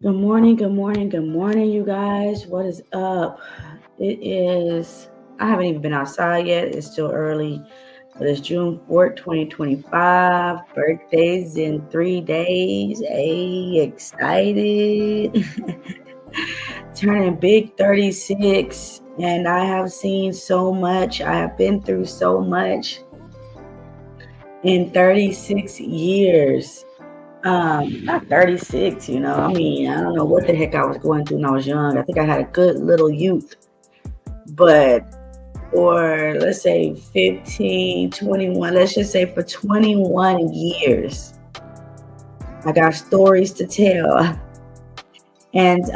Good morning, good morning, good morning, you guys. What is up? I haven't even been outside yet. It's still early, but it's June 4th, 2025. Birthdays in 3 days. Hey, excited. Turning big 36, and I have seen so much. I have been through so much in 36 years. Not 36, I don't know what the heck I was going through when I was young. I think I had a good little youth, but for let's say 15, 21, let's just say for 21 years, I got stories to tell. And,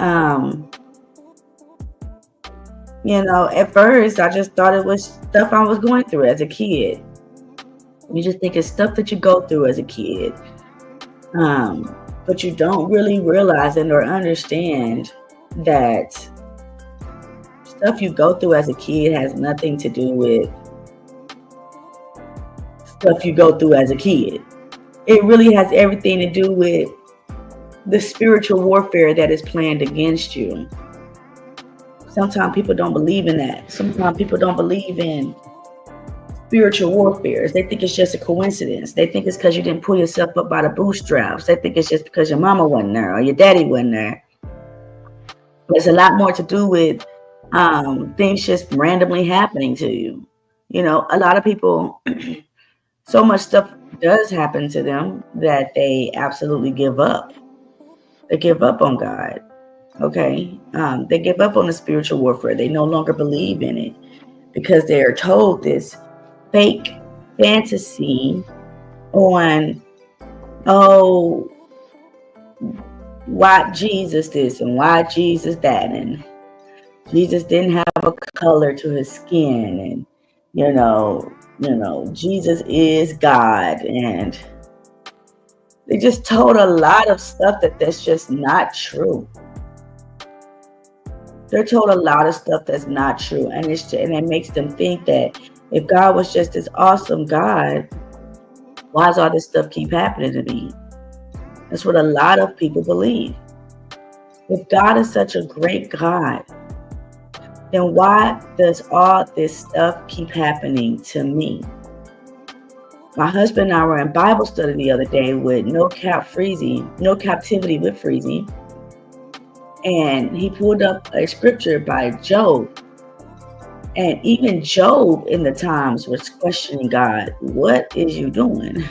at first I just thought it was stuff I was going through as a kid. You just think it's stuff that you go through as a kid. But you don't really realize and or understand that stuff you go through as a kid has nothing to do with stuff you go through as a kid. It really has everything to do with the spiritual warfare that is planned against you. Sometimes people don't believe in that. Sometimes people don't believe in spiritual warfare. They think it's just a coincidence. They think it's because you didn't pull yourself up by the bootstraps. They think it's just because your mama wasn't there or your daddy wasn't there. But it's a lot more to do with things just randomly happening to you. A lot of people, so much stuff does happen to them that they absolutely give up. They give up on God. Okay. They give up on the spiritual warfare. They no longer believe in it because they're told this fake fantasy on, oh, why Jesus this and why Jesus that, and Jesus didn't have a color to his skin, and Jesus is God, and they just told a lot of stuff that's just not true. They're told a lot of stuff that's not true, and it makes them think that if God was just this awesome God, why does all this stuff keep happening to me? That's what a lot of people believe. If God is such a great God, then why does all this stuff keep happening to me? My husband and I were in Bible study the other day with No Captivity with Freezy. And he pulled up a scripture by Job. And even Job in the times was questioning God. What is you doing?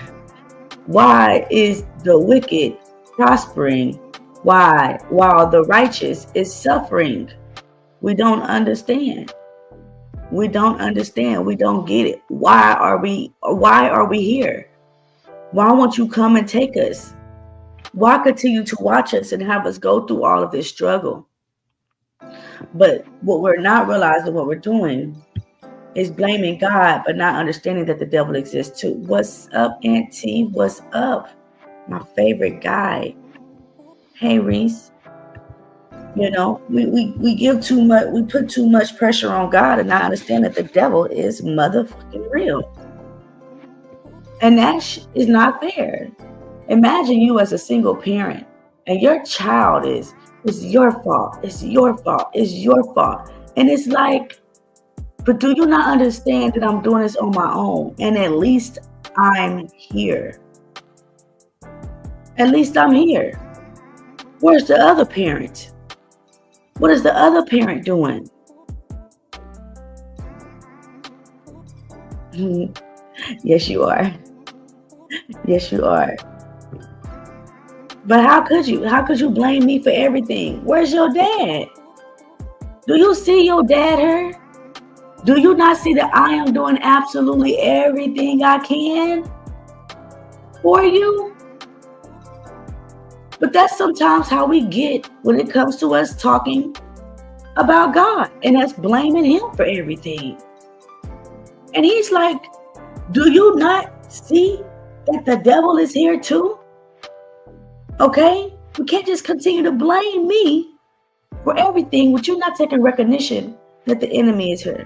Why is the wicked prospering? Why? While the righteous is suffering? We don't understand. We don't understand. We don't get it. Why are we here? Why won't you come and take us? Why continue to watch us and have us go through all of this struggle? But what we're not realizing, what we're doing, is blaming God, but not understanding that the devil exists too. What's up, Auntie? What's up? My favorite guy. Hey, Reese. We give too much, we put too much pressure on God and not understand that the devil is motherfucking real. And that is not fair. Imagine you as a single parent and your child is your fault. It's your fault. It's your fault. And it's like, but do you not understand that I'm doing this on my own? And at least I'm here. At least I'm here. Where's the other parent? What is the other parent doing? Yes, you are. Yes, you are. But how could you? How could you blame me for everything? Where's your dad? Do you see your dad here? Do you not see that I am doing absolutely everything I can for you? But that's sometimes how we get when it comes to us talking about God and us blaming him for everything. And he's like, do you not see that the devil is here too? Okay? We can't just continue to blame me for everything, but you're not taking recognition that the enemy is here.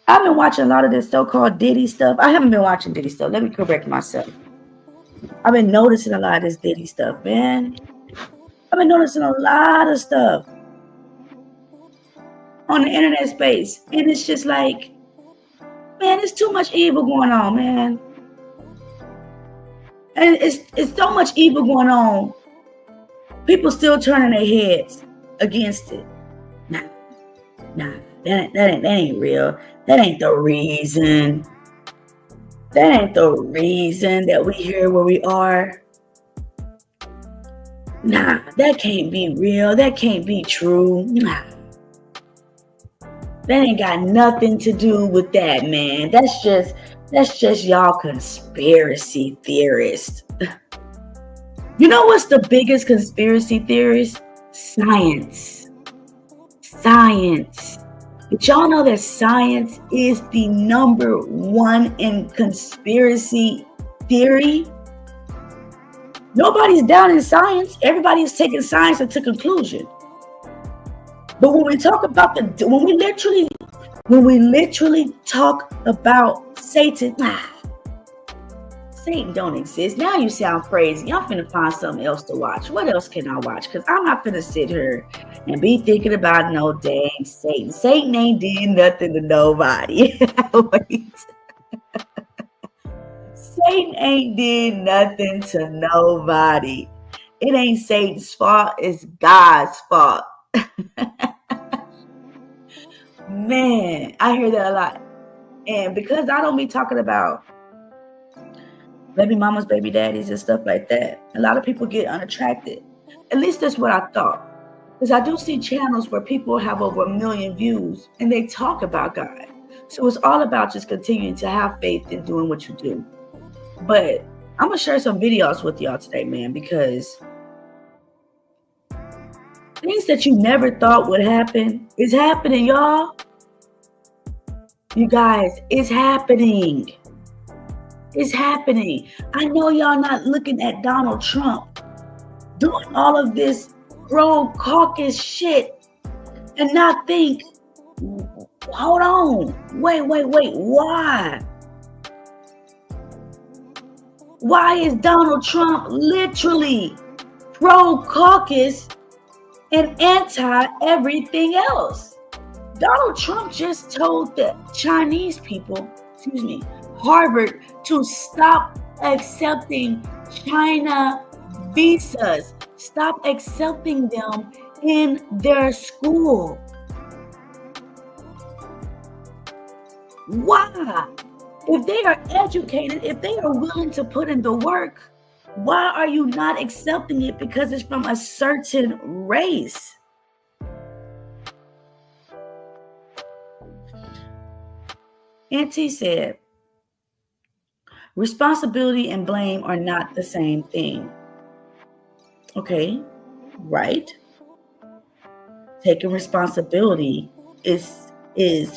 I've been watching a lot of this so-called Diddy stuff. I haven't been watching Diddy stuff. Let me correct myself. I've been noticing a lot of this Diddy stuff, man. I've been noticing a lot of stuff on the internet space, and it's just like, man, there's too much evil going on, man. And it's so much evil going on. People still turning their heads against it. Nah, that ain't real. That ain't the reason. That ain't the reason that we here where we are. Nah, that can't be real. That can't be true. Nah. That ain't got nothing to do with that, man. That's just y'all conspiracy theorists. You know what's the biggest conspiracy theorist? Science. Science. Did y'all know that science is the number one in conspiracy theory? Nobody's down in science. Everybody is taking science into conclusion. But when we talk about when we literally talk about Satan, Satan don't exist. Now you sound crazy. Y'all finna find something else to watch. What else can I watch? Because I'm not finna sit here and be thinking about no dang Satan. Satan ain't did nothing to nobody. Wait. Satan ain't did nothing to nobody. It ain't Satan's fault. It's God's fault. Man, I hear that a lot. And because I don't be talking about baby mamas, baby daddies, and stuff like that, a lot of people get unattracted. At least that's what I thought. Because I do see channels where people have over 1 million views and they talk about God. So it's all about just continuing to have faith in doing what you do. But I'm going to share some videos with y'all today, man, because things that you never thought would happen is happening, y'all. You guys, it's happening. It's happening. I know y'all not looking at Donald Trump doing all of this pro-caucus shit and not think, hold on, wait, why? Why is Donald Trump literally pro-caucus and anti-everything else? Donald Trump just told the Chinese people, Harvard, to stop accepting China visas. Stop accepting them in their school. Why? If they are educated, if they are willing to put in the work, why are you not accepting it because it's from a certain race? Auntie said, responsibility and blame are not the same thing. Okay, right. Taking responsibility is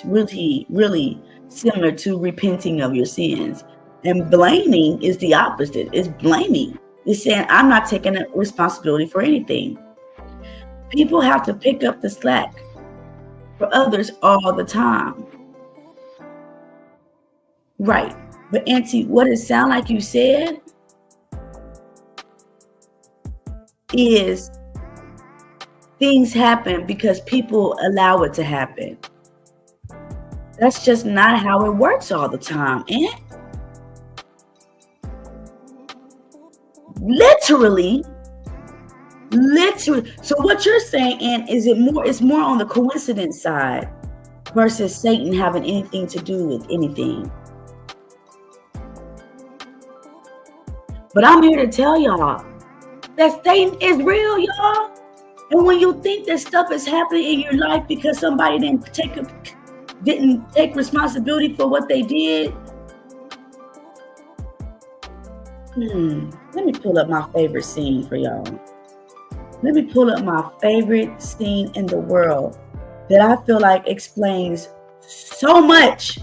really similar to repenting of your sins. And blaming is the opposite. It's blaming. It's saying, I'm not taking responsibility for anything. People have to pick up the slack for others all the time. Right. But Auntie, what it sound like you said is things happen because people allow it to happen. That's just not how it works all the time, Aunt. Literally. So what you're saying, Aunt, is it's more on the coincidence side versus Satan having anything to do with anything. But I'm here to tell y'all that Satan is real, y'all. And when you think that stuff is happening in your life because somebody didn't take responsibility for what they did, let me pull up my favorite scene for y'all. Let me pull up my favorite scene in the world that I feel like explains so much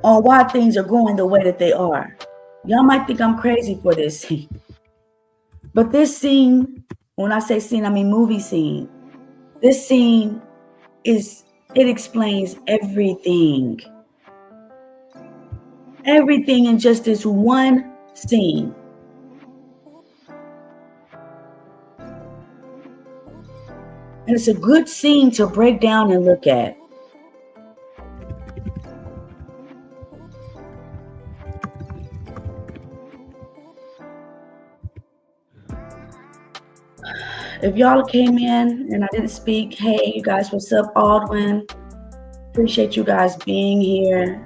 on why things are going the way that they are. Y'all might think I'm crazy for this scene. But this scene, when I say scene, I mean movie scene. This scene it explains everything. Everything in just this one scene. And it's a good scene to break down and look at. If y'all came in and I didn't speak, hey, you guys, what's up, Aldwin? Appreciate you guys being here.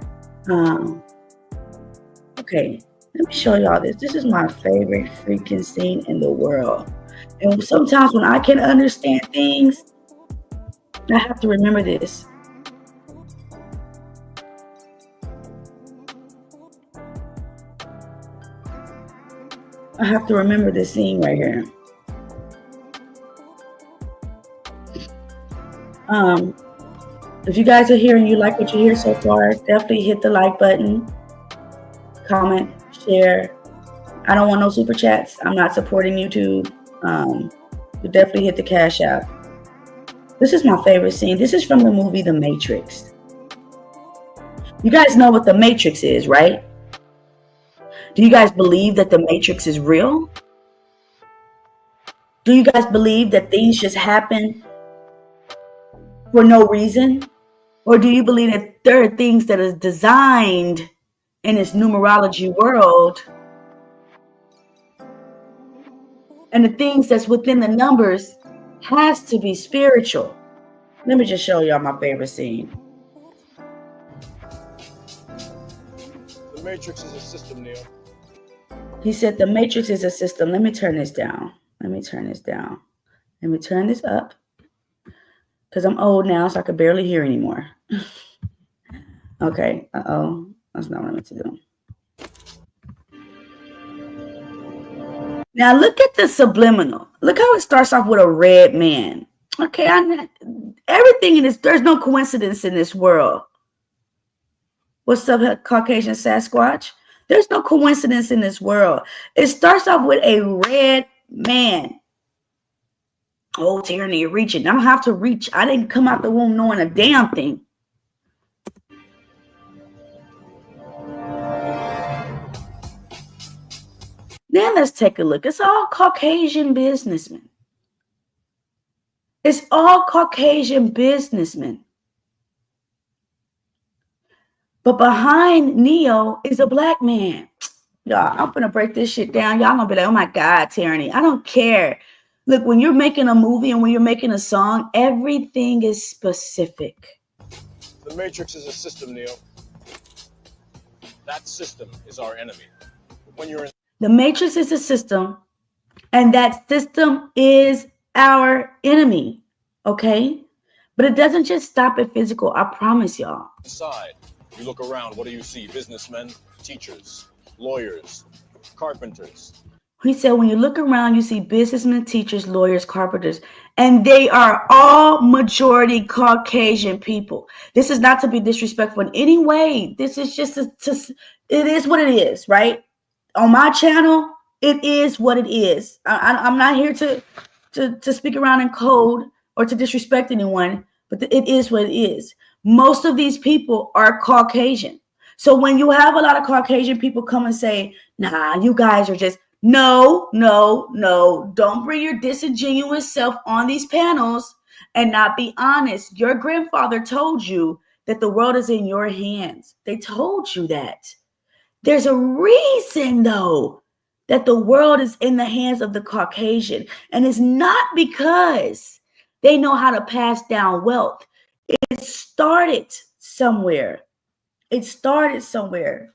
Okay, let me show y'all this. This is my favorite freaking scene in the world. And sometimes when I can understand things, I have to remember this. I have to remember this scene right here. If you guys are here and you like what you hear so far, definitely hit the like button, comment, share. I don't want no super chats. I'm not supporting YouTube. But definitely hit the Cash App. This is my favorite scene. This is from the movie The Matrix. You guys know what The Matrix is, right? Do you guys believe that The Matrix is real? Do you guys believe that things just happen for no reason? Or do you believe that there are things that are designed in this numerology world, and the things that's within the numbers has to be spiritual? Let me just show y'all my favorite scene. The Matrix is a system, Neo. He said the Matrix is a system. Let me turn this down. Let me turn this down. Let me turn this up, because I'm old now, so I can barely hear anymore. Okay. Uh-oh. That's not what I meant to do. Now look at the subliminal. Look how it starts off with a red man. Okay, everything in this, there's no coincidence in this world. What's up, Caucasian Sasquatch? There's no coincidence in this world. It starts off with a red man. Oh, Tyranny, you're reaching. I don't have to reach. I didn't come out the womb knowing a damn thing. Then let's take a look. It's all Caucasian businessmen. It's all Caucasian businessmen. But behind Neo is a black man. Y'all, I'm going to break this shit down. Y'all going to be like, oh my God, Tyranny. I don't care. Look, when you're making a movie and when you're making a song, everything is specific. The Matrix is a system, Neo. That system is our enemy. When you're in the Matrix is a system, and that system is our enemy, okay? But it doesn't just stop at physical, I promise y'all. Inside, you look around, what do you see? Businessmen, teachers, lawyers, carpenters. He said when you look around, you see businessmen, teachers, lawyers, carpenters, and they are all majority Caucasian people. This is not to be disrespectful in any way. This is just, it is what it is, right? On my channel, it is what it is. I'm not here to speak around in code or to disrespect anyone, but it is what it is. Most of these people are Caucasian. So when you have a lot of Caucasian people come and say, nah, you guys are just, no, don't bring your disingenuous self on these panels and not be honest. Your grandfather told you that the world is in your hands. They told you that. There's a reason, though, that the world is in the hands of the Caucasian. And it's not because they know how to pass down wealth. It started somewhere. It started somewhere.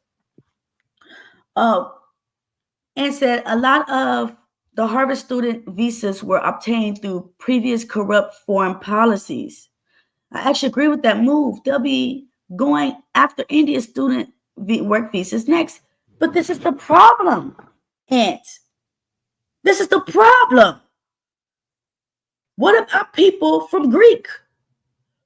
And said a lot of the Harvard student visas were obtained through previous corrupt foreign policies. I actually agree with that move. They'll be going after India student work visas next. But this is the problem, Aunt. This is the problem. What about people from Greek?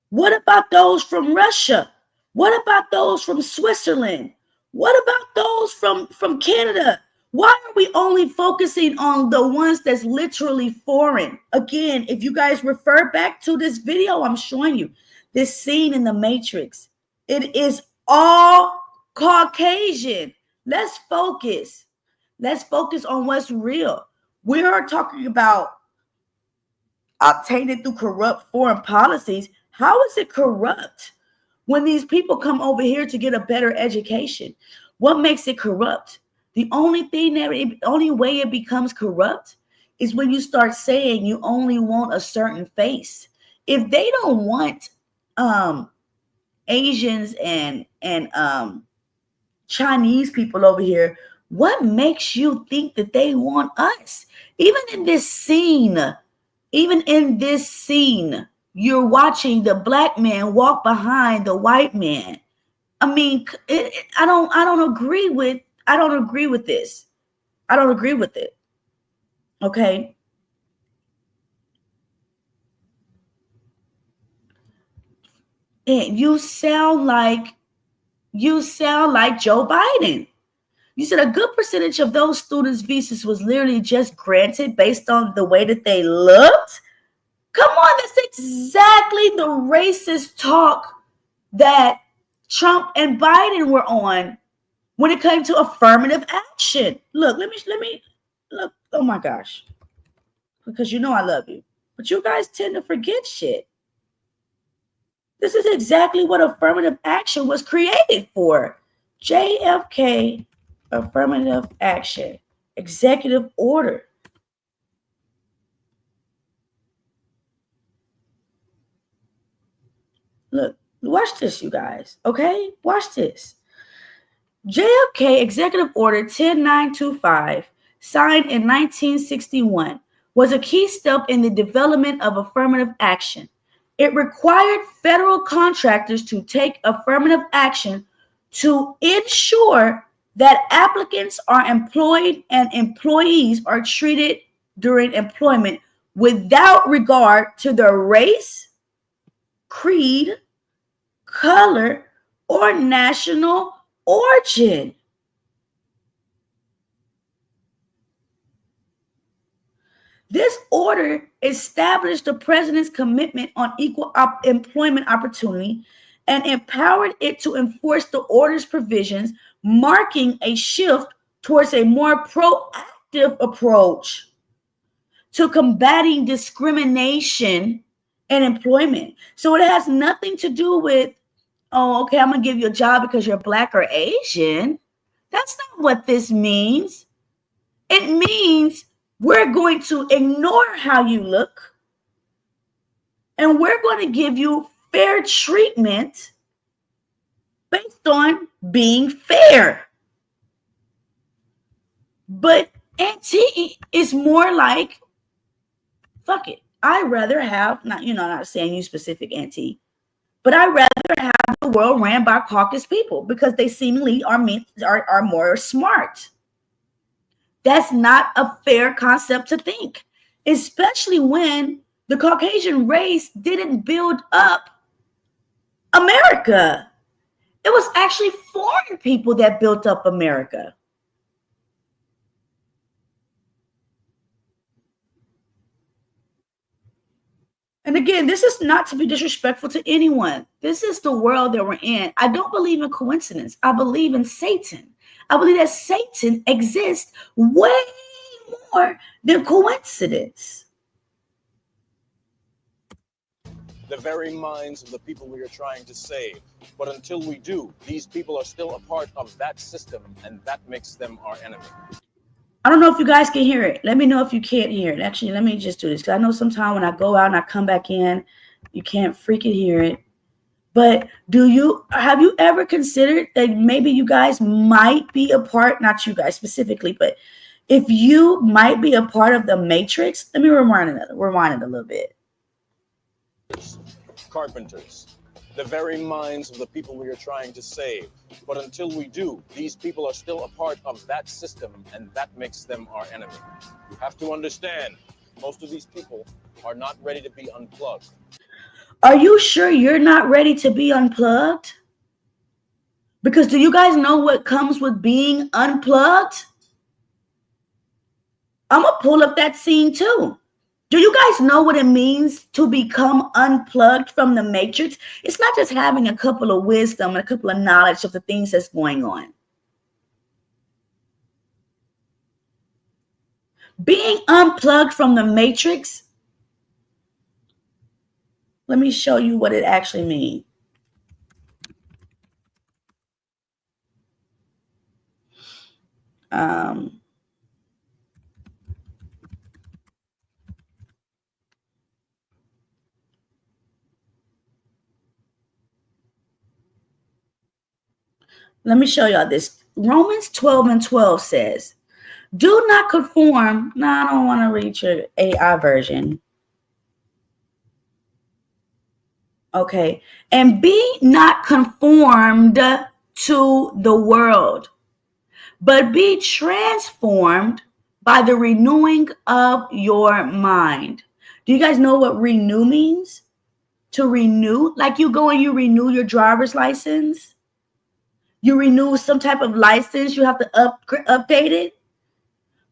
What about those from Russia? What about those from Switzerland? What about those from Canada? Why are we only focusing on the ones that's literally foreign? Again, if you guys refer back to this video I'm showing you, this scene in The Matrix, it is all Caucasian. Let's focus. Let's focus on what's real. We are talking about obtained through corrupt foreign policies. How is it corrupt when these people come over here to get a better education? What makes it corrupt? The only way it becomes corrupt is when you start saying you only want a certain face. If they don't want Asians and Chinese people over here, what makes you think that they want us? Even in this scene, you're watching the black man walk behind the white man. I mean, I don't agree with this. I don't agree with it. Okay. And you sound like Joe Biden. You said a good percentage of those students' visas was literally just granted based on the way that they looked. Come on, that's exactly the racist talk that Trump and Biden were on when it came to affirmative action. Look, let me look. Oh my gosh. Because you know I love you. But you guys tend to forget shit. This is exactly what affirmative action was created for. JFK affirmative action, executive order. Look, watch this, you guys. Okay? Watch this. JFK executive order 10925, signed in 1961, was a key step in the development of affirmative action. It required federal contractors to take affirmative action to ensure that applicants are employed and employees are treated during employment without regard to their race, creed, color, or national origin. This order established the president's commitment on equal employment opportunity and empowered it to enforce the order's provisions, marking a shift towards a more proactive approach to combating discrimination in employment. So it has nothing to do with, oh, okay, I'm going to give you a job because you're Black or Asian. That's not what this means. It means we're going to ignore how you look, and we're going to give you fair treatment based on being fair. But Auntie is more like, fuck it. I'd rather have, not saying you specific, Auntie, but I'd rather have the world ran by Caucasus people because they seemingly are more smart. That's not a fair concept to think, especially when the Caucasian race didn't build up America. It was actually foreign people that built up America. And again, this is not to be disrespectful to anyone. This is the world that we're in. I don't believe in coincidence. I believe in Satan. I believe that Satan exists way more than coincidence. The very minds of the people we are trying to save. But until we do, these people are still a part of that system, and that makes them our enemy. I don't know if you guys can hear it. Let me know if you can't hear it. Actually, let me just do this, because I know sometimes when I go out and I come back in, you can't freaking hear it. But have you ever considered that maybe you guys might be a part, not you guys specifically, but if you might be a part of the Matrix? Let me rewind it a little bit. Carpenters, the very minds of the people we are trying to save. But until we do, these people are still a part of that system, and that makes them our enemy. You have to understand, most of these people are not ready to be unplugged. Are you sure you're not ready to be unplugged? Because do you guys know what comes with being unplugged? I'm going to pull up that scene too. Do you guys know what it means to become unplugged from the Matrix? It's not just having a couple of wisdom and a couple of knowledge of the things that's going on. Being unplugged from the Matrix Let me show you what it actually means. Let me show y'all this. Romans 12:12 says, do not conform. No, I don't want to read your AI version. Okay. And be not conformed to the world, but be transformed by the renewing of your mind. Do you guys know what renew means? To renew, like you go and you renew your driver's license. You renew some type of license, you have to update it.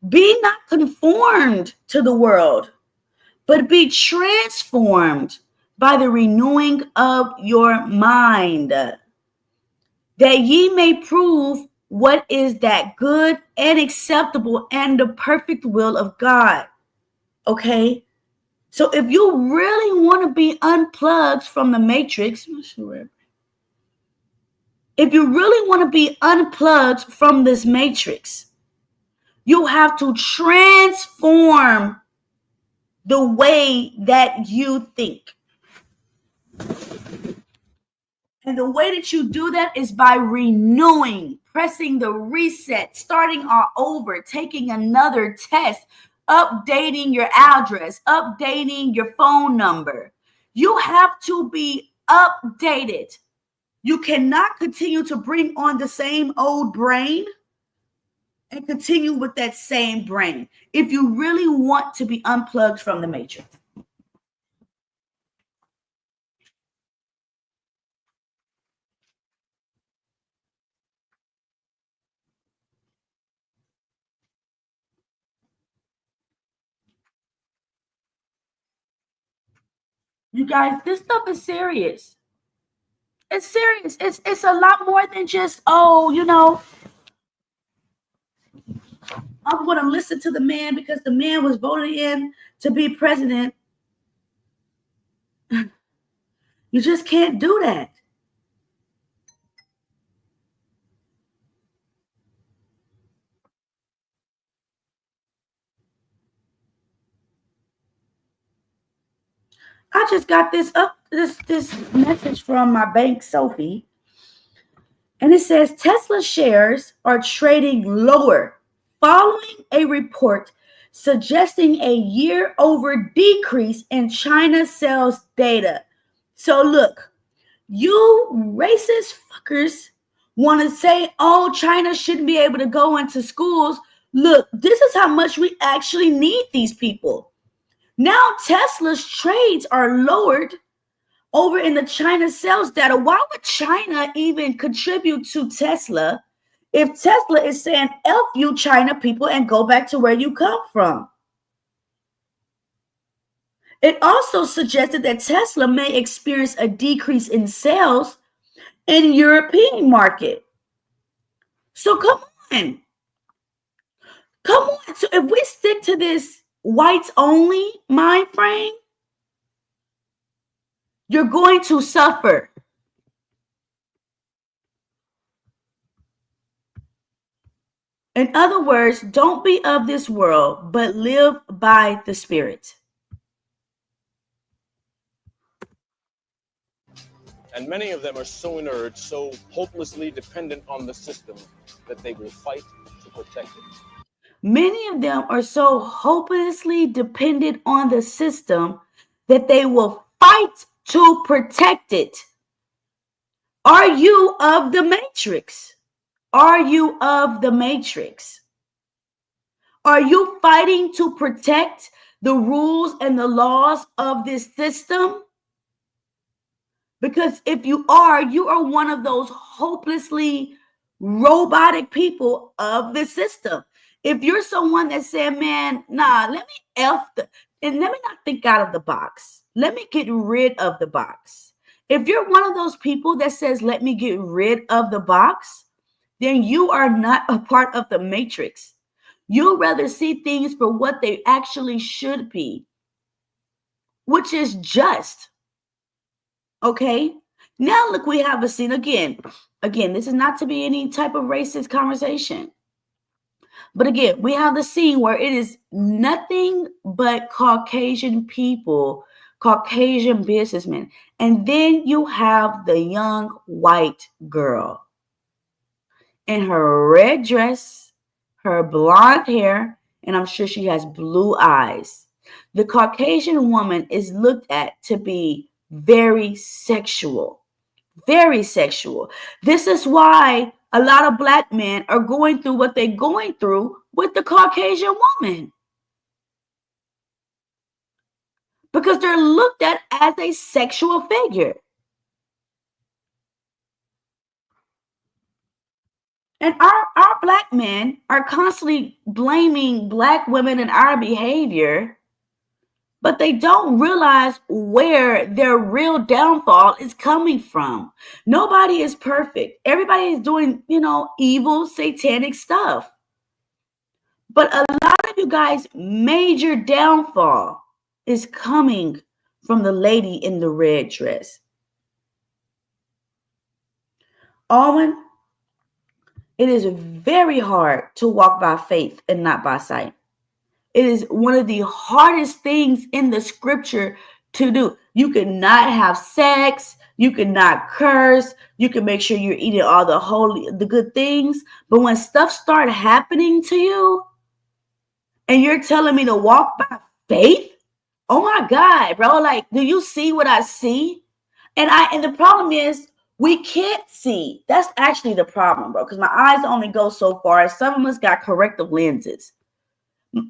Be not conformed to the world, but be transformed by the renewing of your mind, that ye may prove what is that good and acceptable and the perfect will of God. Okay? So if you really want to be unplugged from the matrix, if you really want to be unplugged from this matrix, you have to transform the way that you think. And the way that you do that is by renewing, pressing the reset, starting all over, taking another test, updating your address, updating your phone number. You have to be updated. You cannot continue to bring on the same old brain and continue with that same brain if you really want to be unplugged from the matrix. You guys, this stuff is serious. It's serious. It's a lot more than just, oh, you know, I'm going to listen to the man because the man was voted in to be president. You just can't do that. I just got this message from my bank, Sophie, and it says Tesla shares are trading lower following a report suggesting a year-over decrease in China sales data. So look, you racist fuckers want to say, oh, China shouldn't be able to go into schools. Look, this is how much we actually need these people. Now Tesla's trades are lowered over in the China sales data. Why would China even contribute to Tesla if Tesla is saying, F you China people and go back to where you come from? It also suggested that Tesla may experience a decrease in sales in European market. So come on. So if we stick to this whites only mind frame, you're going to suffer. In other words, don't be of this world, but live by the Spirit. And many of them are so inert, so hopelessly dependent on the system that they will fight to protect it. Many of them are so hopelessly dependent on the system that they will fight to protect it. Are you of the matrix? Are you of the matrix? Are you fighting to protect the rules and the laws of this system? Because if you are one of those hopelessly robotic people of the system. If you're someone that said, man, nah, let me and let me not think out of the box. Let me get rid of the box. If you're one of those people that says, let me get rid of the box, then you are not a part of the matrix. You'll rather see things for what they actually should be, which is just. Okay. Now look, we have a scene again. Again, this is not to be any type of racist conversation. But again, we have the scene where it is nothing but Caucasian people, Caucasian businessmen. And then you have the young white girl in her red dress, her blonde hair, and I'm sure she has blue eyes. The Caucasian woman is looked at to be very sexual. Very sexual. This is why a lot of black men are going through what they're going through with the Caucasian woman. Because they're looked at as a sexual figure. And our black men are constantly blaming black women and our behavior, but they don't realize where their real downfall is coming from. Nobody is perfect. Everybody is doing, evil, satanic stuff. But a lot of you guys' major downfall is coming from the lady in the red dress. Owen, it is very hard to walk by faith and not by sight. It is one of the hardest things in the scripture to do. You cannot have sex. You cannot curse. You can make sure you're eating all the good things. But when stuff starts happening to you and you're telling me to walk by faith, oh my God, bro. Like, do you see what I see? And the problem is we can't see. That's actually the problem, bro. Because my eyes only go so far. Some of us got corrective lenses.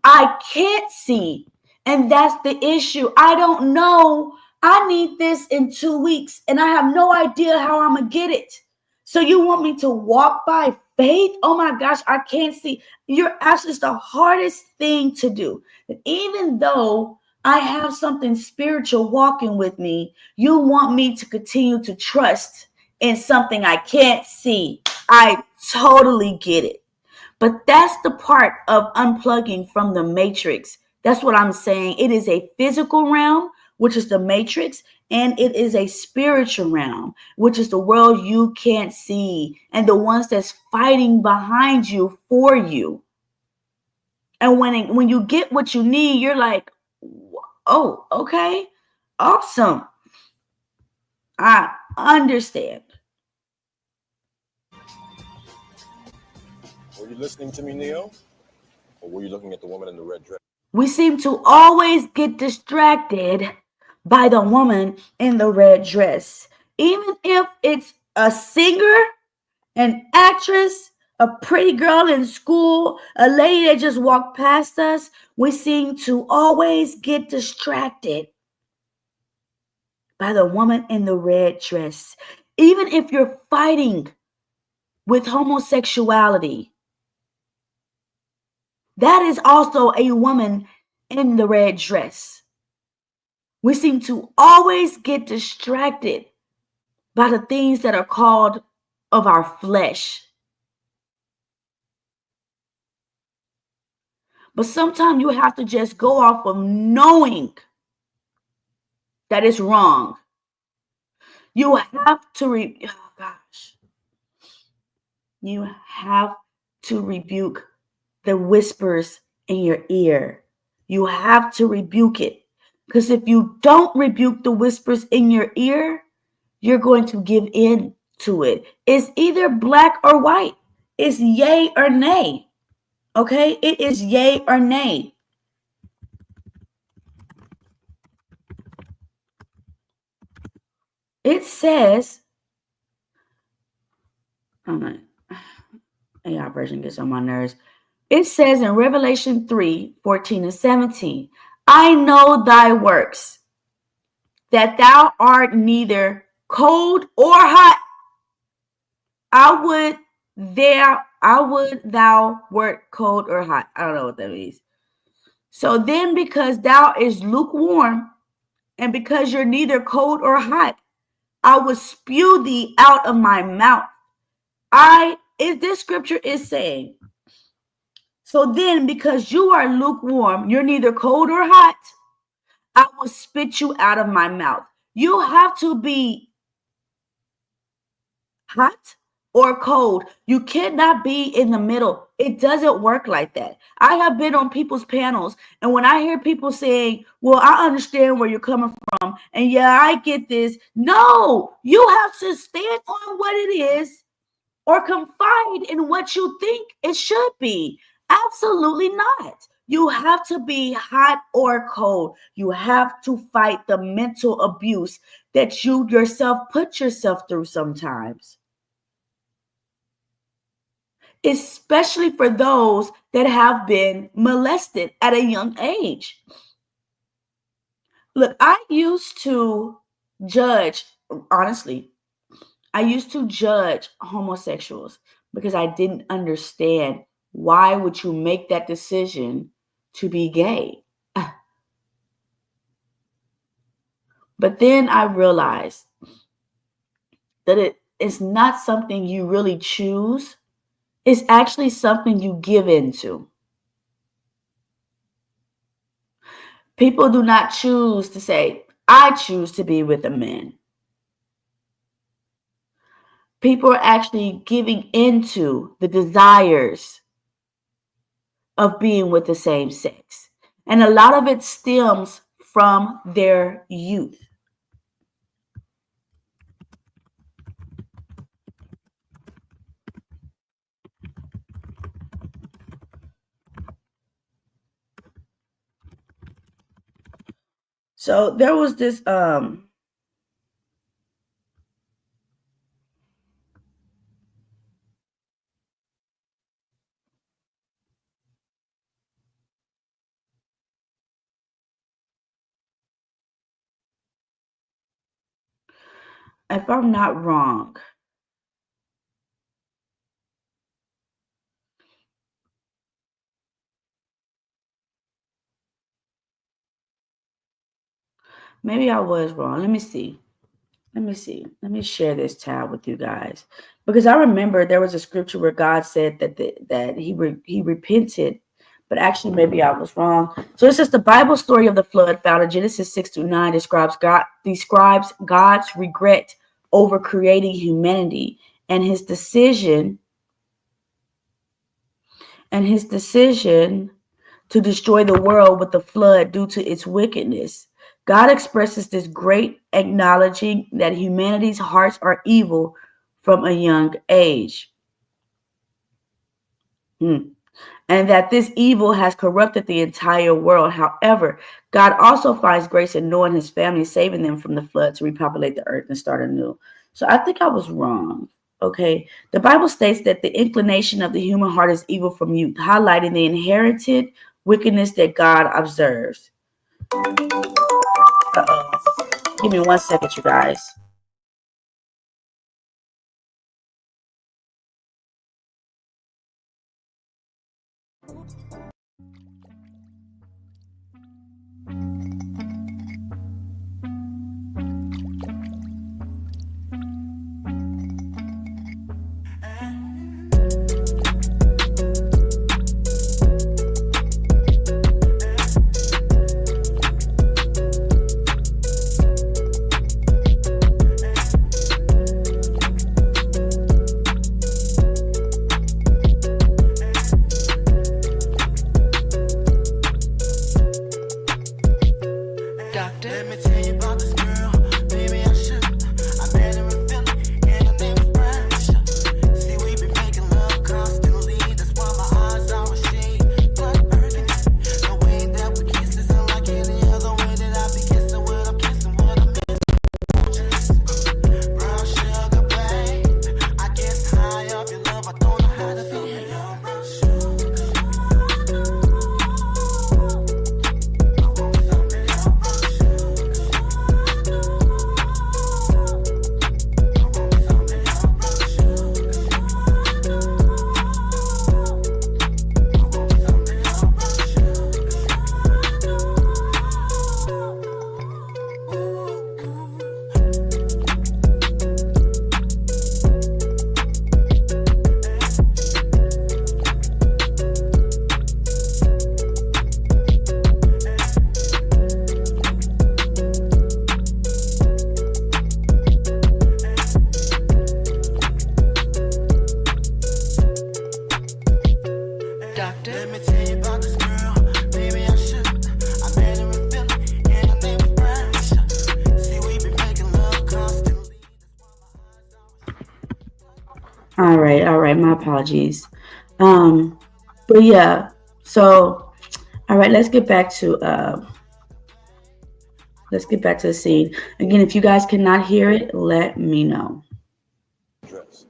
I can't see. And that's the issue. I don't know. I need this in 2 weeks. And I have no idea how I'm going to get it. So you want me to walk by faith? Oh my gosh, I can't see. You're asking the hardest thing to do. And even though I have something spiritual walking with me, you want me to continue to trust in something I can't see. I totally get it. But that's the part of unplugging from the matrix. That's what I'm saying. It is a physical realm, which is the matrix, and it is a spiritual realm, which is the world you can't see, and the ones that's fighting behind you for you. And when you get what you need, you're like, oh, okay, awesome. I understand. Were you listening to me, Neo? Or were you looking at the woman in the red dress? We seem to always get distracted by the woman in the red dress. Even if it's a singer, an actress, a pretty girl in school, a lady that just walked past us, we seem to always get distracted by the woman in the red dress. Even if you're fighting with homosexuality, that is also a woman in the red dress. We seem to always get distracted by the things that are called of our flesh. But sometimes you have to just go off of knowing that it's wrong. You have to you have to rebuke the whispers in your ear. You have to rebuke it. Because if you don't rebuke the whispers in your ear, you're going to give in to it. It's either black or white. It's yay or nay. Okay? It is yay or nay. It says, AI version gets on my nerves. It says in Revelation 3:14-17, I know thy works, that thou art neither cold or hot. I would thou wert cold or hot. I don't know what that means. So then, because thou is lukewarm, and because you're neither cold or hot, I will spew thee out of my mouth. This scripture is saying, so then, because you are lukewarm, you're neither cold or hot, I will spit you out of my mouth. You have to be hot or cold. You cannot be in the middle. It doesn't work like that. I have been on people's panels, and when I hear people saying, well, I understand where you're coming from, and yeah, I get this. No, you have to stand on what it is or confide in what you think it should be. Absolutely not. You have to be hot or cold. You have to fight the mental abuse that you yourself put yourself through sometimes, especially for those that have been molested at a young age. Look, I used to judge, honestly, I used to judge homosexuals because I didn't understand why would you make that decision to be gay. But then I realized that it is not something you really choose. It's actually something you give into. People do not choose to say, I choose to be with a man. People are actually giving into the desires of being with the same sex. And a lot of it stems from their youth. So there was this if I'm not wrong, maybe I was wrong. Let me see. Let me share this tab with you guys, because I remember there was a scripture where God said that he repented, but actually maybe I was wrong. So it says the Bible story of the flood found in Genesis 6-9 describes God's regret over creating humanity and his decision to destroy the world with the flood due to its wickedness. God expresses this great acknowledging that humanity's hearts are evil from a young age. And that this evil has corrupted the entire world. However, God also finds grace in Noah and his family, saving them from the flood to repopulate the earth and start anew. So I think I was wrong. Okay. The Bible states that the inclination of the human heart is evil from youth, highlighting the inherited wickedness that God observes. Uh-oh. Give me 1 second, you guys. All right. My apologies. But yeah. So, all right. Let's get back to the scene again. If you guys cannot hear it, let me know. Address.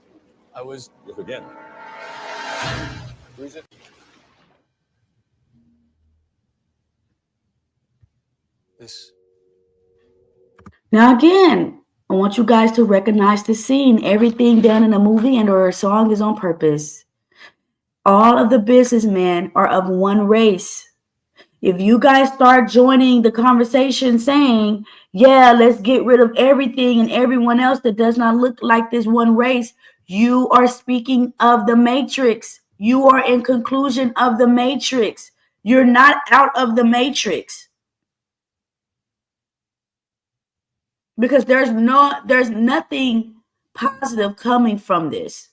I was, look again. Reason. This. Now again, I want you guys to recognize the scene. Everything done in a movie and or a song is on purpose. All of the businessmen are of one race. If you guys start joining the conversation saying, yeah, let's get rid of everything and everyone else that does not look like this one race, you are speaking of the matrix. You are in conclusion of the matrix. You're not out of the matrix. Because there's nothing positive coming from this.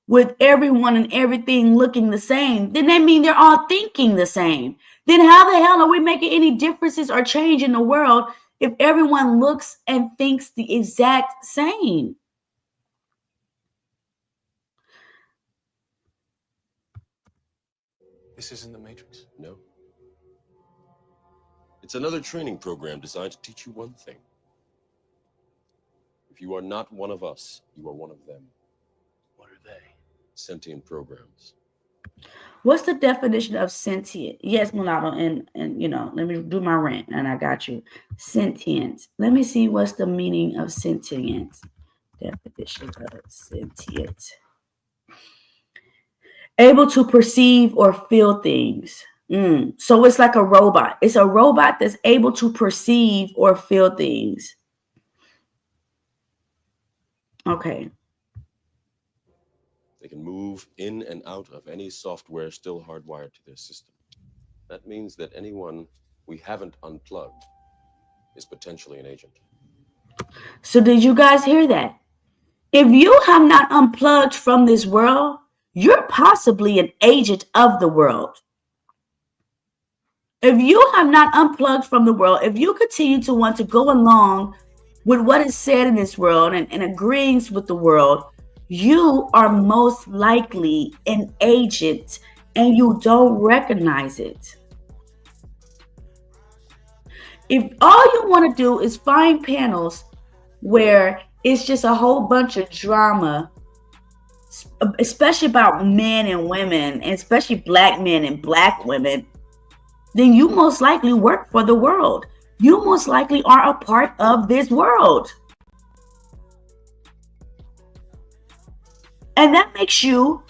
With everyone and everything looking the same, then that means they're all thinking the same. Then how the hell are we making any differences or change in the world if everyone looks and thinks the exact same? This isn't the Matrix. No. It's another training program designed to teach you one thing. If you are not one of us, you are one of them. What are they? Sentient programs. What's the definition of sentient? Yes, Mulatto, and let me do my rant, and I got you. Sentient. Let me see what's the meaning of sentient. Definition of sentient. Able to perceive or feel things. So it's like a robot. It's a robot that's able to perceive or feel things. Okay. They can move in and out of any software still hardwired to their system. That means that anyone we haven't unplugged is potentially an agent. So did you guys hear that? If you have not unplugged from this world, you're possibly an agent of the world. If you have not unplugged from the world, if you continue to want to go along with what is said in this world and agrees with the world, you are most likely an agent and you don't recognize it. If all you want to do is find panels where it's just a whole bunch of drama, especially about men and women, and especially black men and black women, then you most likely work for the world. You most likely are a part of this world. And that makes you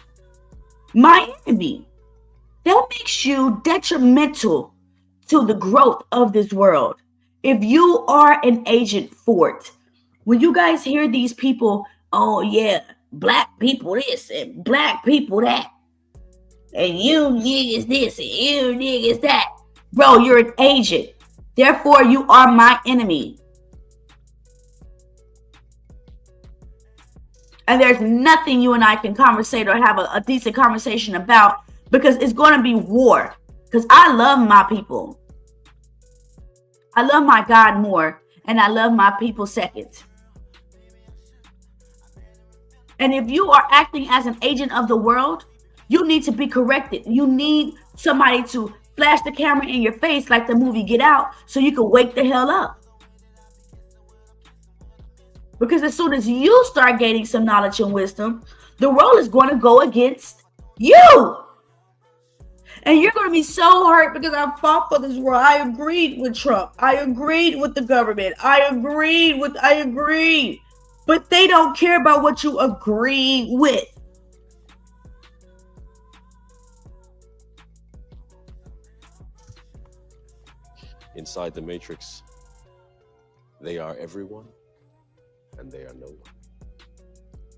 my enemy. That makes you detrimental to the growth of this world. If you are an agent for it, when you guys hear these people, oh yeah, black people this and black people that, and you niggas this and you niggas that, bro, you're an agent. Therefore, you are my enemy. And there's nothing you and I can conversate or have a decent conversation about, because it's going to be war. Because I love my people. I love my God more, and I love my people second. And if you are acting as an agent of the world, you need to be corrected. You need somebody to flash the camera in your face like the movie Get Out so you can wake the hell up. Because as soon as you start gaining some knowledge and wisdom, the world is going to go against you. And you're going to be so hurt because I fought for this world. I agreed with Trump. I agreed with the government. I agreed. But they don't care about what you agree with. Inside the Matrix, they are everyone, and they are no one.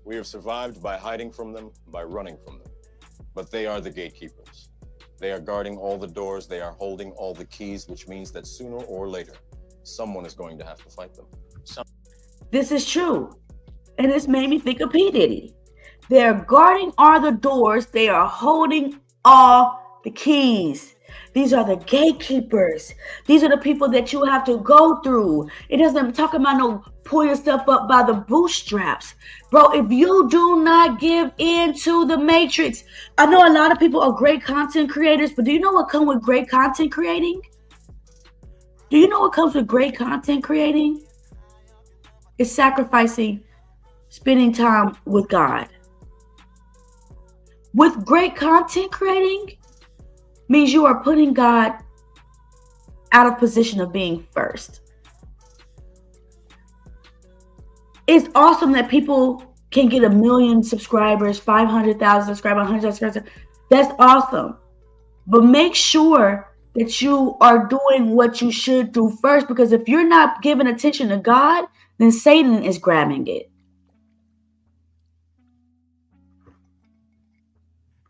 We have survived by hiding from them, by running from them. But they are the gatekeepers. They are guarding all the doors. They are holding all the keys, which means that sooner or later, someone is going to have to fight them. This is true. And this made me think of P. Diddy. They are guarding all the doors. They are holding all the keys. These are the gatekeepers. These are the people that you have to go through. It doesn't talk about no pull yourself up by the bootstraps. Bro, if you do not give in to the matrix, I know a lot of people are great content creators, but do you know what comes with great content creating? Do you know what comes with great content creating? It's sacrificing, spending time with God. With great content creating means you are putting God out of position of being first. It's awesome that people can get 1 million subscribers, 500,000 subscribers, 100 subscribers. That's awesome. But make sure that you are doing what you should do first, because if you're not giving attention to God, then Satan is grabbing it.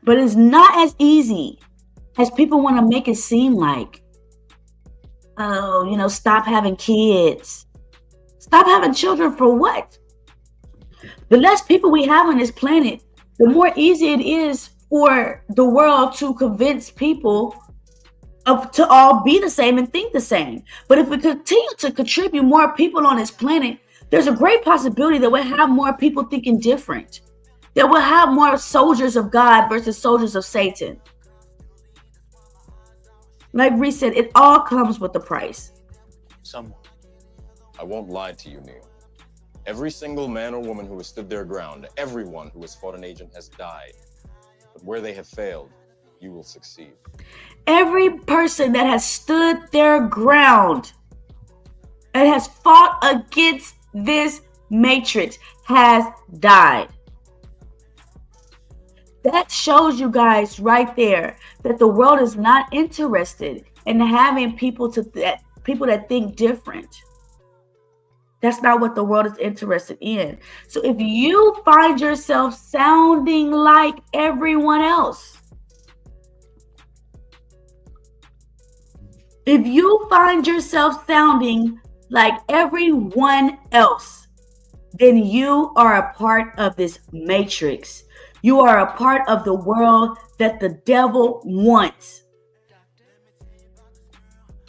But it's not as easy as people want to make it seem like. Oh, stop having kids. Stop having children for what? The less people we have on this planet, the more easy it is for the world to convince people to all be the same and think the same. But if we continue to contribute more people on this planet, there's a great possibility that we'll have more people thinking different. That we'll have more soldiers of God versus soldiers of Satan. Like Reese said, it all comes with a price. I won't lie to you, Neil. Every single man or woman who has stood their ground, everyone who has fought an agent has died. But where they have failed, you will succeed. Every person that has stood their ground and has fought against this matrix has died. That shows you guys right there that the world is not interested in having people that think different. That's not what the world is interested in. So if you find yourself sounding like everyone else, if you find yourself sounding like everyone else, then you are a part of this matrix. You are a part of the world that the devil wants.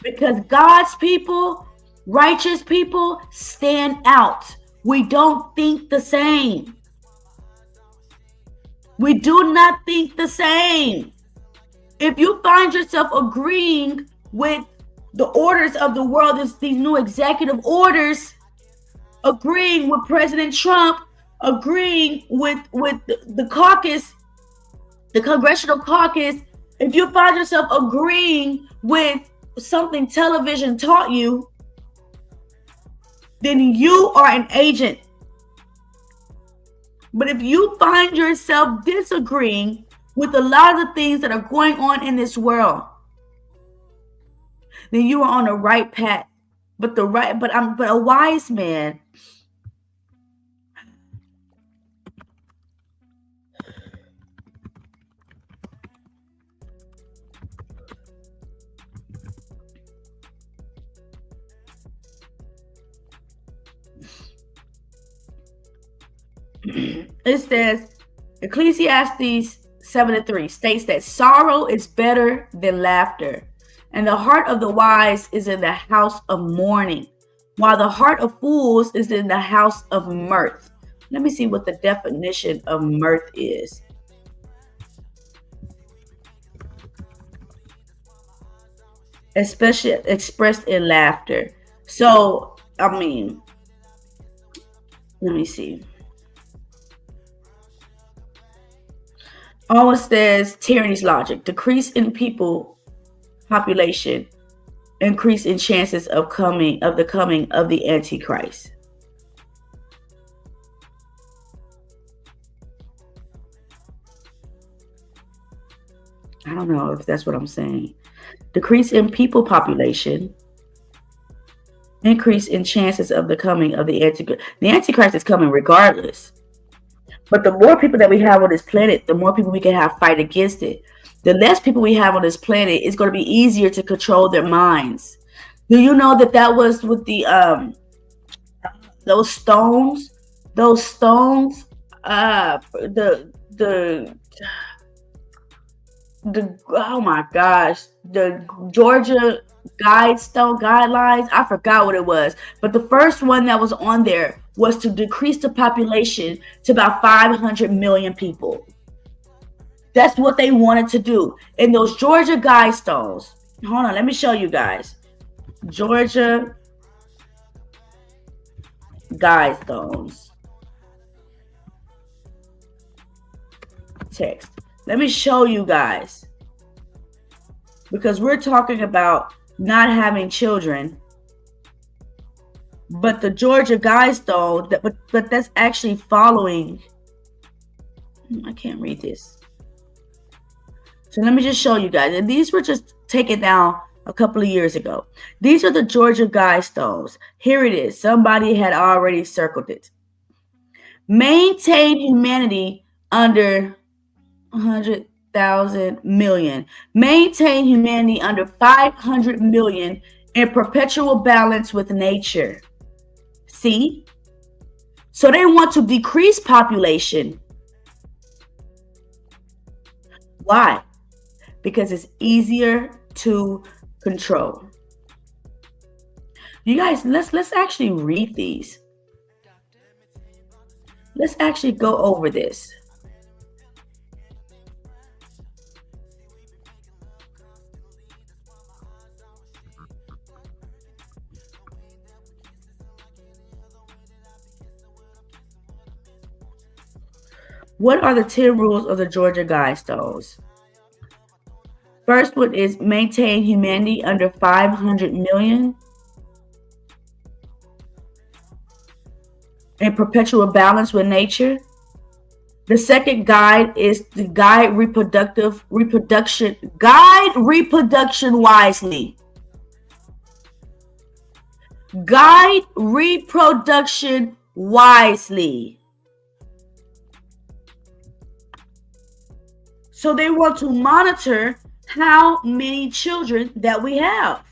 Because God's people, righteous people, stand out. We don't think the same. We do not think the same. If you find yourself agreeing with the orders of the world, these new executive orders, agreeing with President Trump, agreeing with the caucus, the congressional caucus, if you find yourself agreeing with something television taught you, then you are an agent. But if you find yourself disagreeing with a lot of the things that are going on in this world, then you are on the right path. But a wise man it says, Ecclesiastes 7:3 states that sorrow is better than laughter, and the heart of the wise is in the house of mourning, while the heart of fools is in the house of mirth. Let me see what the definition of mirth is. Especially expressed in laughter. So, let me see. Always says tyranny's logic: decrease in people population, increase in chances of the coming of the Antichrist. I don't know if that's what I'm saying. Decrease in people population, increase in chances of the coming of the Antichrist. The Antichrist is coming regardless. But the more people that we have on this planet, the more people we can have fight against it. The less people we have on this planet, it's going to be easier to control their minds. Do you know that was with the those stones? Those stones, oh my gosh, the Georgia guidelines. I forgot what it was, but the first one that was on there was to decrease the population to about 500 million people. That's what they wanted to do in those Georgia Guidestones. Hold on, let me show you guys. Georgia Guidestones. Text. Let me show you guys. Because we're talking about not having children. But the Georgia Guidestone, but that's actually following. I can't read this. So let me just show you guys. And these were just taken down a couple of years ago. These are the Georgia Guidestones. Here it is. Somebody had already circled it. Maintain humanity under 100,000 million. Maintain humanity under 500 million in perpetual balance with nature. See? So they want to decrease population. Why? Because it's easier to control. You guys, let's actually read these. Let's actually go over this. What are the 10 rules of the Georgia Guidestones? First one is maintain humanity under 500 million in perpetual balance with nature. The second guide is the guide reproduction wisely. Guide reproduction wisely. So they want to monitor how many children that we have.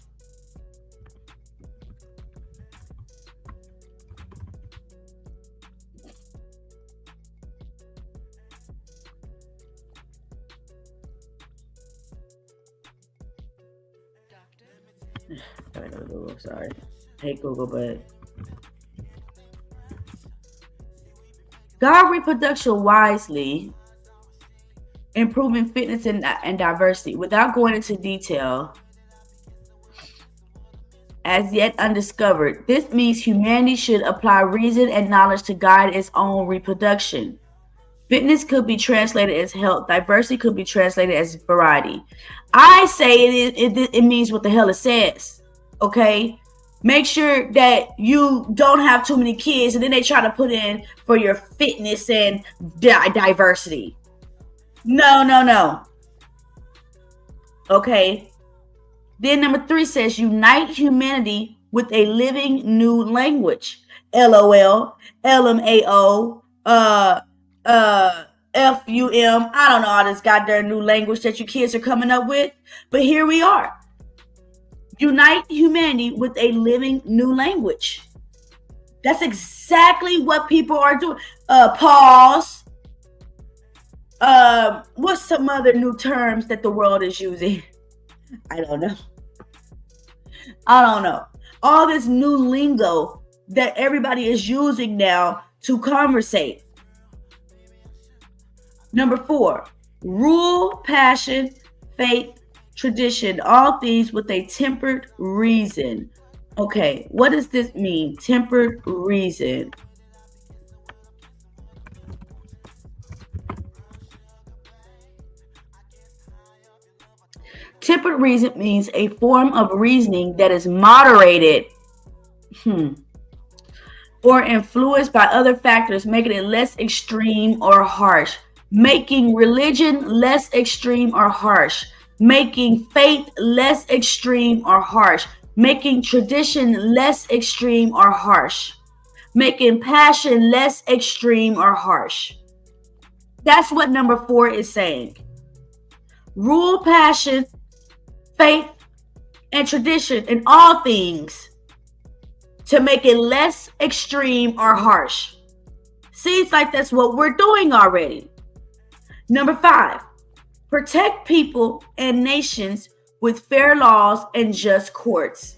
Google, sorry. I hate Google, but guide reproduction wisely. Improving fitness and diversity. Without going into detail, as yet undiscovered, this means humanity should apply reason and knowledge to guide its own reproduction. Fitness could be translated as health. Diversity could be translated as variety. I say it means what the hell it says. Okay? Make sure that you don't have too many kids, and then they try to put in for your fitness and diversity. No. Okay. Then number 3 says unite humanity with a living new language. LOL, LMAO, FUM. I don't know all this goddamn new language that you kids are coming up with, but here we are. Unite humanity with a living new language. That's exactly what people are doing. Pause. What's some other new terms that the world is using? I don't know. All this new lingo that everybody is using now to conversate. Number 4, rule, passion, faith, tradition, all things with a tempered reason. Okay, what does this mean? Tempered reason. Tempered reason means a form of reasoning that is moderated or influenced by other factors, making it less extreme or harsh. Making religion less extreme or harsh. Making faith less extreme or harsh. Making tradition less extreme or harsh. Making passion less extreme or harsh. That's what number 4 is saying. Rule, passion, faith, and tradition in all things to make it less extreme or harsh. Seems like that's what we're doing already. Number 5, Protect people and nations with fair laws and just courts.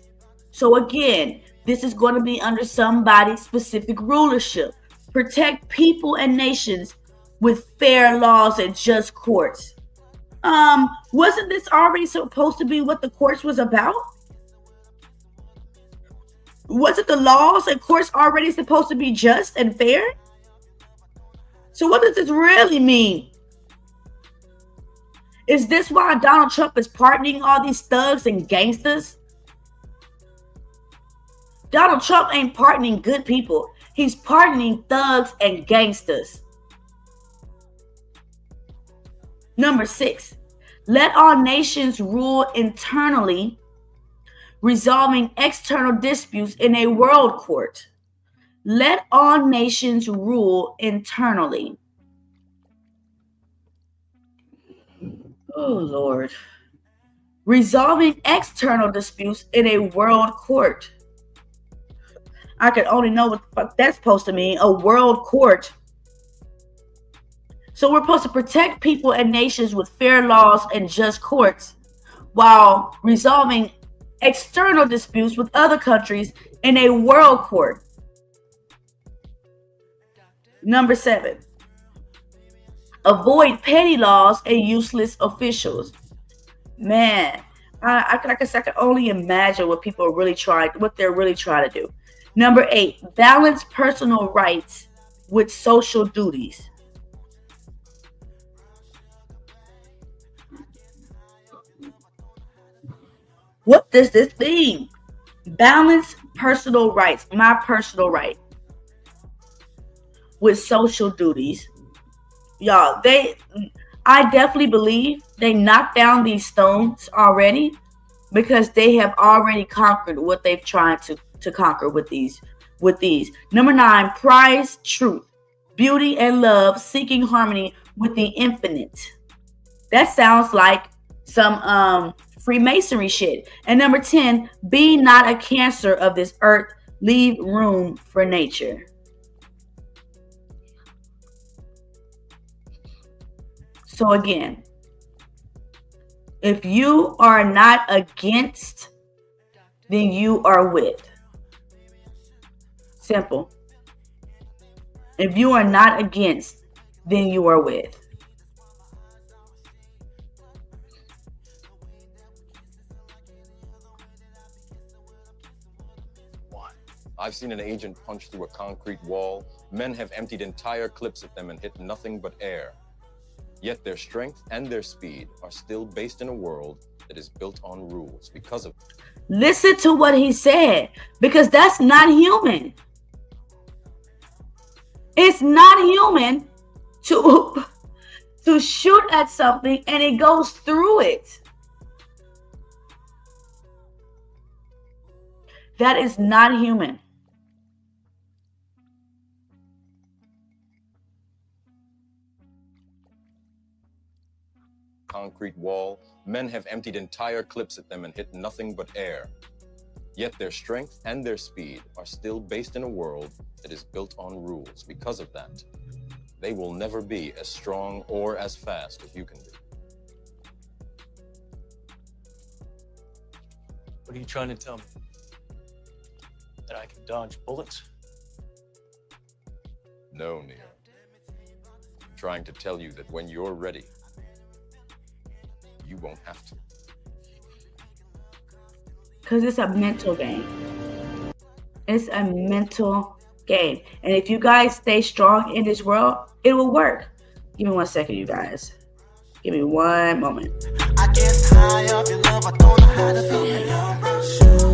So again, this is going to be under somebody's specific rulership. Protect people and nations with fair laws and just courts. Wasn't this already supposed to be what the courts was about? Wasn't the laws and courts already supposed to be just and fair? So what does this really mean? Is this why Donald Trump is pardoning all these thugs and gangsters? Donald Trump ain't pardoning good people. He's pardoning thugs and gangsters. Number 6, let all nations rule internally, resolving external disputes in a world court. Let all nations rule internally. Oh, Lord. Resolving external disputes in a world court. I could only know what the fuck that's supposed to mean. A world court. So we're supposed to protect people and nations with fair laws and just courts while resolving external disputes with other countries in a world court. Number 7, avoid petty laws and useless officials. Man, I guess I can only imagine what people are what they're really trying to do. Number 8, balance personal rights with social duties. What does this mean? Balance personal rights, my personal right, with social duties. Y'all, I definitely believe they knocked down these stones already because they have already conquered what they've tried to conquer with these. Number 9, prize truth, beauty and love, seeking harmony with the infinite. That sounds like some Freemasonry shit. And number 10, be not a cancer of this earth, leave room for nature. So again, if you are not against, then you are with. Simple. If you are not against, then you are with. I've seen an agent punch through a concrete wall. Men have emptied entire clips at them and hit nothing but air. Yet their strength and their speed are still based in a world that is built on rules because of... Listen to what he said, because that's not human. It's not human to shoot at something and it goes through it. That is not human. Concrete wall. Men have emptied entire clips at them and hit nothing but air. Yet their strength and their speed are still based in a world that is built on rules. Because of that, they will never be as strong or as fast as you can be. What are you trying to tell me? That I can dodge bullets? No, Neo. I'm trying to tell you that when you're ready, you won't have to. Because it's a mental game. It's a mental game. And if you guys stay strong in this world, it will work. Give me 1 second, you guys. Give me 1 moment. I guess high up in love, I don't know how to feel in your shoes.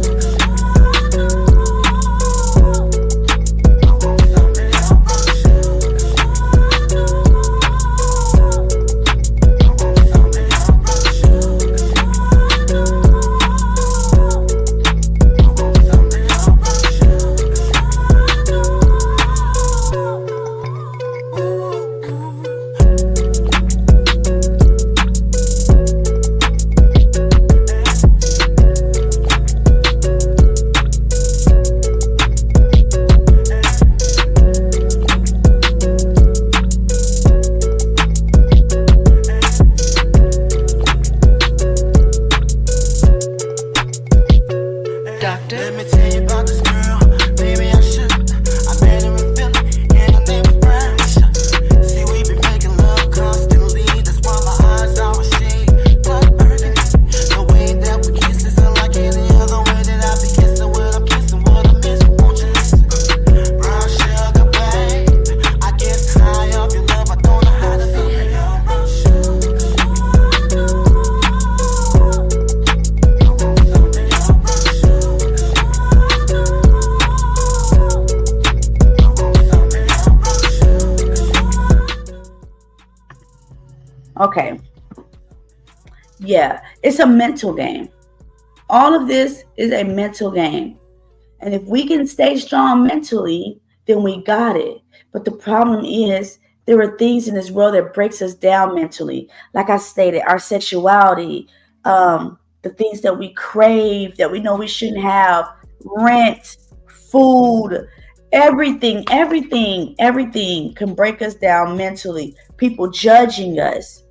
Let me tell you about this girl. Baby, I should. I met her in Philly, and her name was Brown. See, we been making love constantly. That's why my eyes always shade but burgundy. The way that we kiss is unlike any other way that I be kissing. What I'm kissing, what I miss, won't you listen? Brown sugar, babe. I get high off your love. I don't know how to feel your brown sugar. Okay. Yeah, it's a mental game. All of this is a mental game. And if we can stay strong mentally, then we got it. But the problem is there are things in this world that breaks us down mentally. Like I stated, our sexuality, the things that we crave, that we know we shouldn't have, rent, food, everything can break us down mentally. People judging us.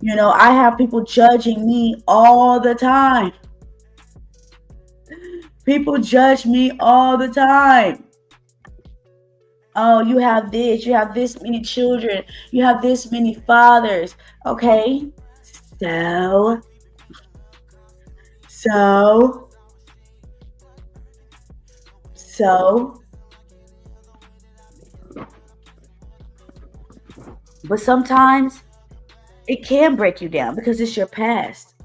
You know, I have people judging me all the time. People judge me all the time. Oh, you have this many children, you have this many fathers. Okay, so but sometimes it can break you down because it's your past,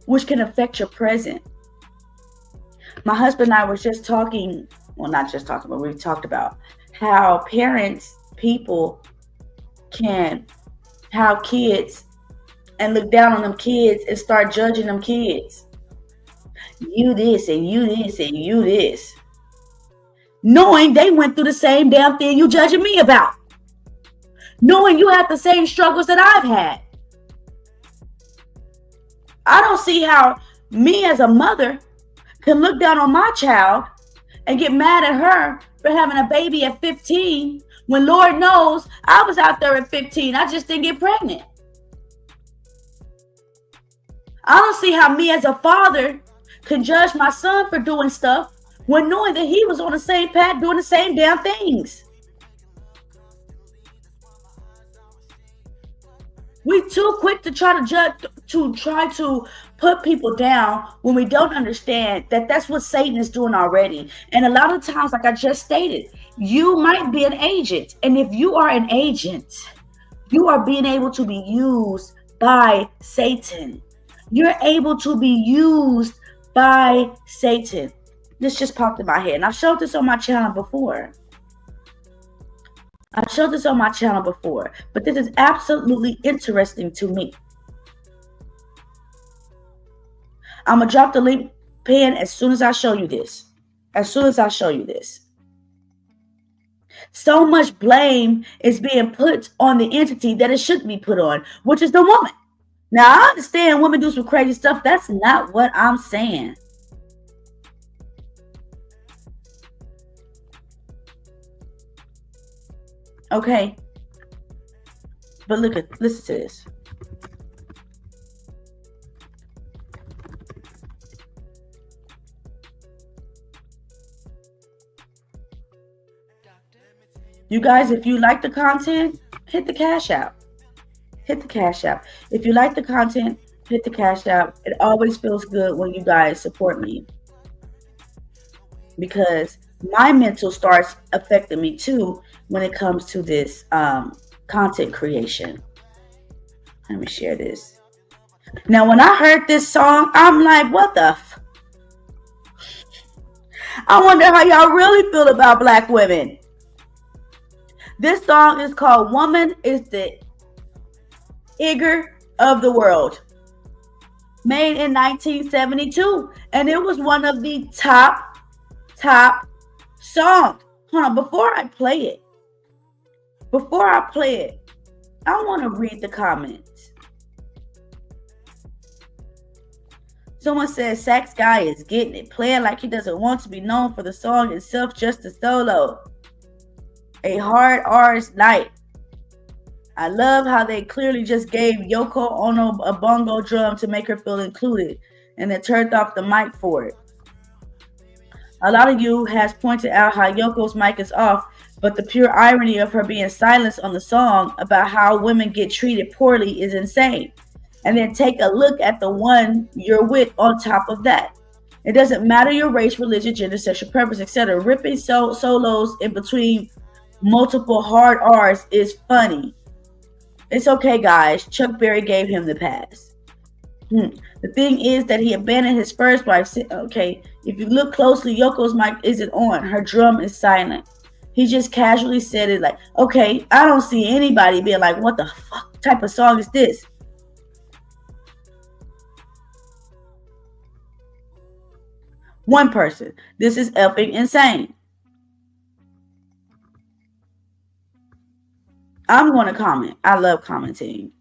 which can affect your present. My husband and I were just talking, well, not just talking, but we talked about how people can have kids and look down on them kids and start judging them kids. You this and you this and you this. Knowing they went through the same damn thing you judging me about. Knowing you have the same struggles that I've had. I don't see how me as a mother can look down on my child and get mad at her for having a baby at 15 when Lord knows I was out there at 15. I just didn't get pregnant. I don't see how me as a father can judge my son for doing stuff when knowing that he was on the same path doing the same damn things. We too quick to try to judge, to try to put people down when we don't understand that that's what Satan is doing already. And a lot of times, like I just stated, you might be an agent. And if you are an agent, you are being able to be used by Satan. You're able to be used by Satan. This just popped in my head. And I've showed this on my channel before. But this is absolutely interesting to me. I'm going to drop the link pin as soon as I show you this. So much blame is being put on the entity that it shouldn't be put on, which is the woman. Now, I understand women do some crazy stuff. That's not what I'm saying. Okay. But listen to this. You guys, if you like the content, hit the cash out. If you like the content, hit the cash out. It always feels good when you guys support me, because my mental starts affecting me too when it comes to this content creation. Let me share this. Now, when I heard this song, I'm like, what the I wonder how y'all really feel about black women. This song is called Woman is the Igor of the World. Made in 1972. And it was one of the top songs. Hold on, before I play it, I want to read the comments. Someone says Sax Guy is getting it, playing like he doesn't want to be known for the song itself, just a solo. A hard R's night. I love how they clearly just gave Yoko Ono a bongo drum to make her feel included, and then turned off the mic for it. A lot of you has pointed out how Yoko's mic is off, but the pure irony of her being silenced on the song about how women get treated poorly is insane. And then take a look at the one you're with on top of that. It doesn't matter your race, religion, gender, sexual preference, etc. Ripping solos in between multiple hard R's is funny. It's okay, guys. Chuck Berry gave him the pass. The thing is that he abandoned his first wife. Okay, if you look closely, Yoko's mic isn't on. Her drum is silent. He just casually said it like, okay, I don't see anybody being like, what the fuck type of song is this? One person. This is effing insane. I'm going to comment. I love commenting.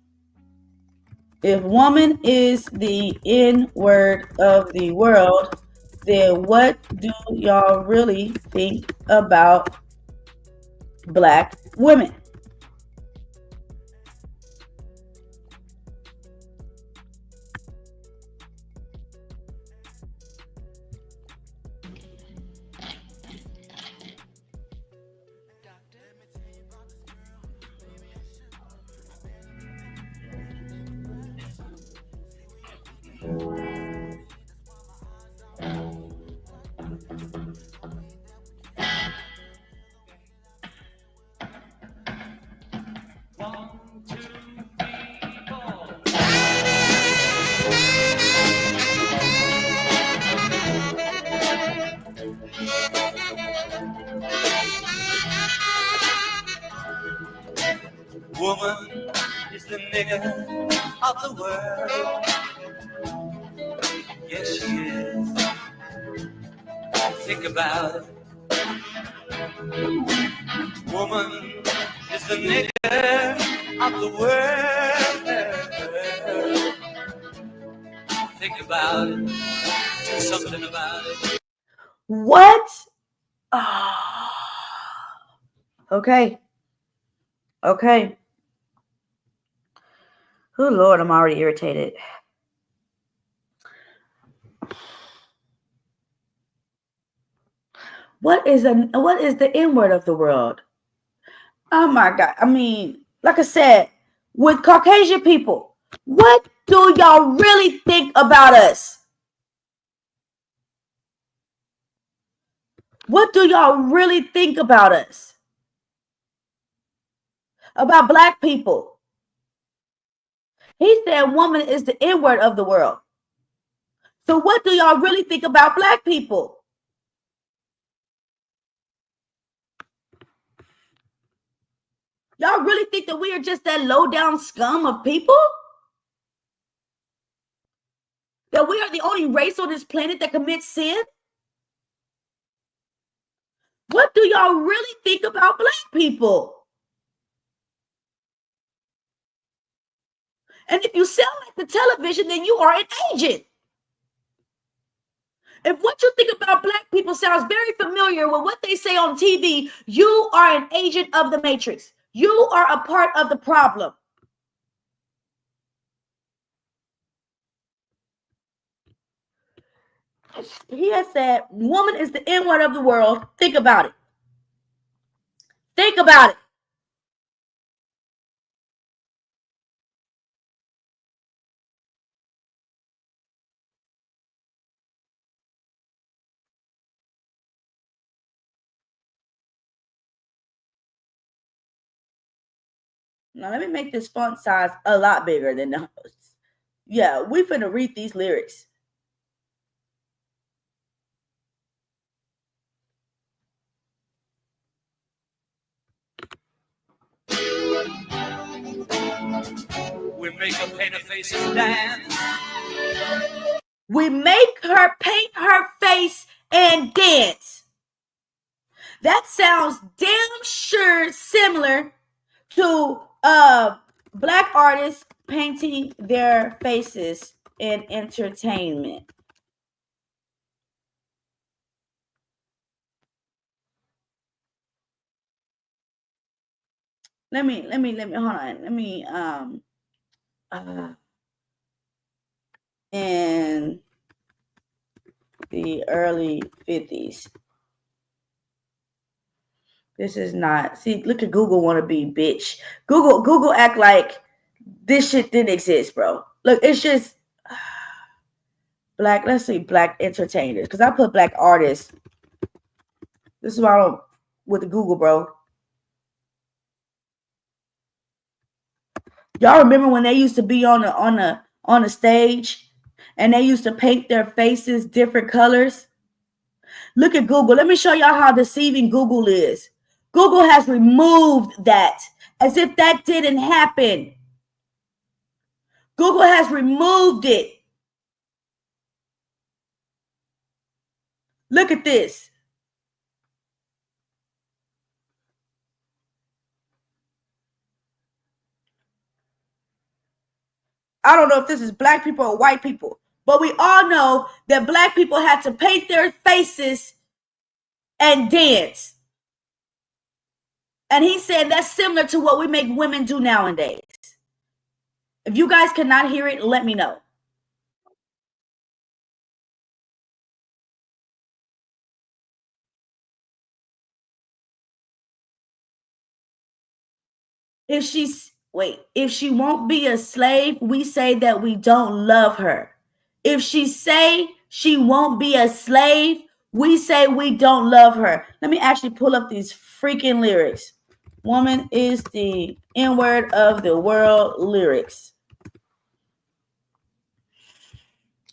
If woman is the N word of the world, then what do y'all really think about black women? Woman is the nigger of the world. Yes, she is. Think about it. Woman is the nigger of the world. Think about it. Do something about it. What? Okay. Okay. Oh Lord, I'm already irritated. What is the N word of the world? Oh my God. I mean, like I said, with Caucasian people, what do y'all really think about us? What do y'all really think about us? About black people? He said woman is the N word of the world. So what do y'all really think about black people? Y'all really think that we are just that low down scum of people? That we are the only race on this planet that commits sin? What do y'all really think about black people? And if you sound like the television, then you are an agent. If what you think about black people sounds very familiar with what they say on TV, you are an agent of the Matrix. You are a part of the problem. He has said, woman is the N word of the world. Think about it. Think about it. Now, let me make this font size a lot bigger than the host. Yeah, we finna read these lyrics. We make her paint her face and dance. We make her paint her face and dance. That sounds damn sure similar to black artists painting their faces in entertainment. Let me hold on. Let me in the early 50s. This is not, see, look at Google wanna be, bitch. Google act like this shit didn't exist, bro. Look, it's just black, let's see, black entertainers. Because I put black artists. This is why I don't with the Google, bro. Y'all remember when they used to be on the stage and they used to paint their faces different colors? Look at Google. Let me show y'all how deceiving Google is. Google has removed that as if that didn't happen. Google has removed it. Look at this. I don't know if this is black people or white people, but we all know that black people had to paint their faces and dance. And he said that's similar to what we make women do nowadays. If you guys cannot hear it, let me know. If she won't be a slave, we say that we don't love her. If she say she won't be a slave, we say we don't love her. Let me actually pull up these freaking lyrics. Woman is the N-word of the world lyrics.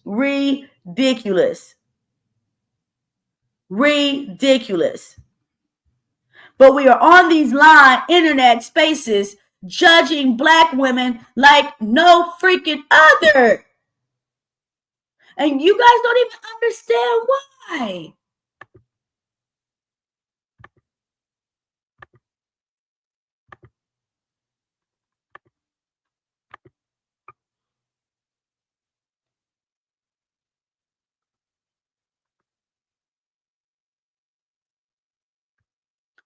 Ridiculous. Ridiculous. But we are on these internet spaces judging black women like no freaking other. And you guys don't even understand why.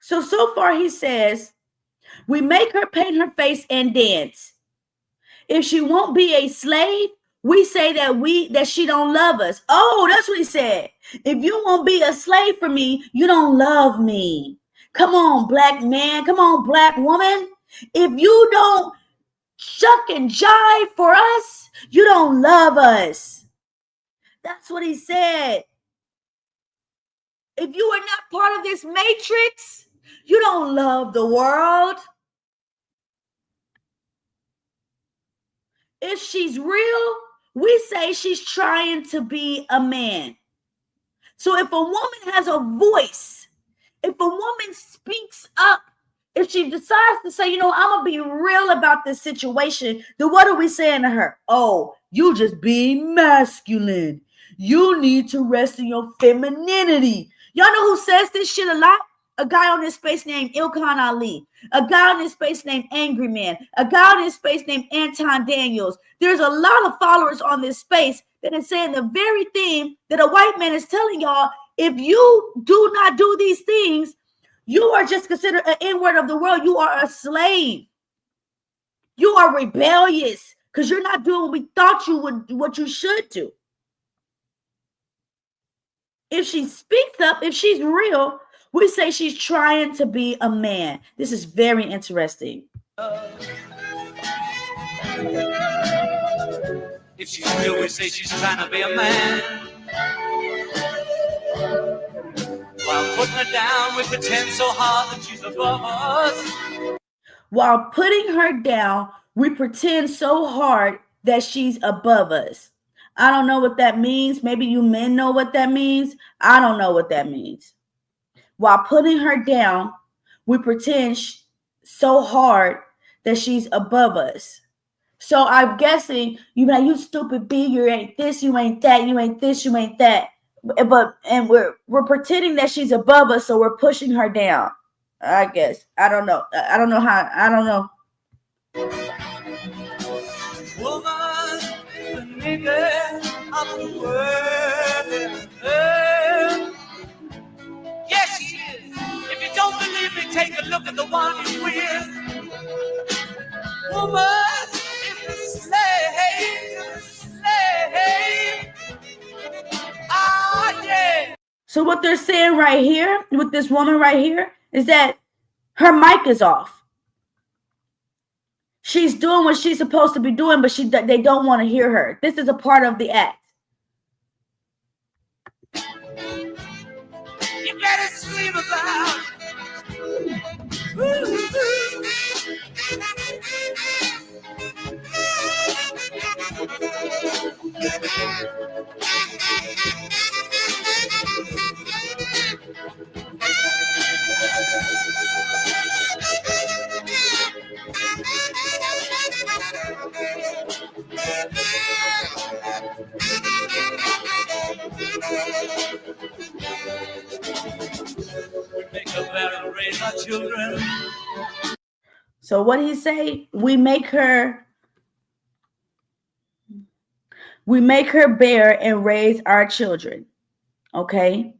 So far he says, we make her paint her face and dance. If she won't be a slave, we say that she don't love us. Oh, that's what he said. If you won't be a slave for me, you don't love me. Come on, black man. Come on, black woman. If you don't shuck and jive for us, you don't love us. That's what he said. If you are not part of this matrix, you don't love the world. If she's real, we say she's trying to be a man. So if a woman has a voice, if a woman speaks up, if she decides to say, I'm going to be real about this situation, then what are we saying to her? Oh, you just being masculine. You need to rest in your femininity. Y'all know who says this shit a lot? A guy on this space named Ilkhan Ali. A guy on this space named Angry Man. A guy on this space named Anton Daniels. There's a lot of followers on this space that is saying the very thing that a white man is telling y'all. If you do not do these things, you are just considered an N-word of the world. You are a slave. You are rebellious because you're not doing what we thought you would, what you should do. If she speaks up, if she's real, we say she's trying to be a man. This is very interesting. If she's real, we say she's trying to be a man. While putting her down, we pretend so hard that she's above us. While putting her down, we pretend so hard that she's above us. I don't know what that means. Maybe you men know what that means. I don't know what that means. While putting her down, we pretend so hard that she's above us. So I'm guessing you stupid B, you ain't this, you ain't that, you ain't this, you ain't that. And we're pretending that she's above us, so we're pushing her down. I guess. I don't know. I don't know how. I don't know. Woman, the nigga of the world. Yes, she is. If you don't believe me, take a look at the one you're with. So what they're saying right here with this woman right here is that her mic is off. She's doing what she's supposed to be doing, but they don't want to hear her. This is a part of the act. You better scream about. We make a better raise our children. So what he say? We make her bear and raise our children. Okay?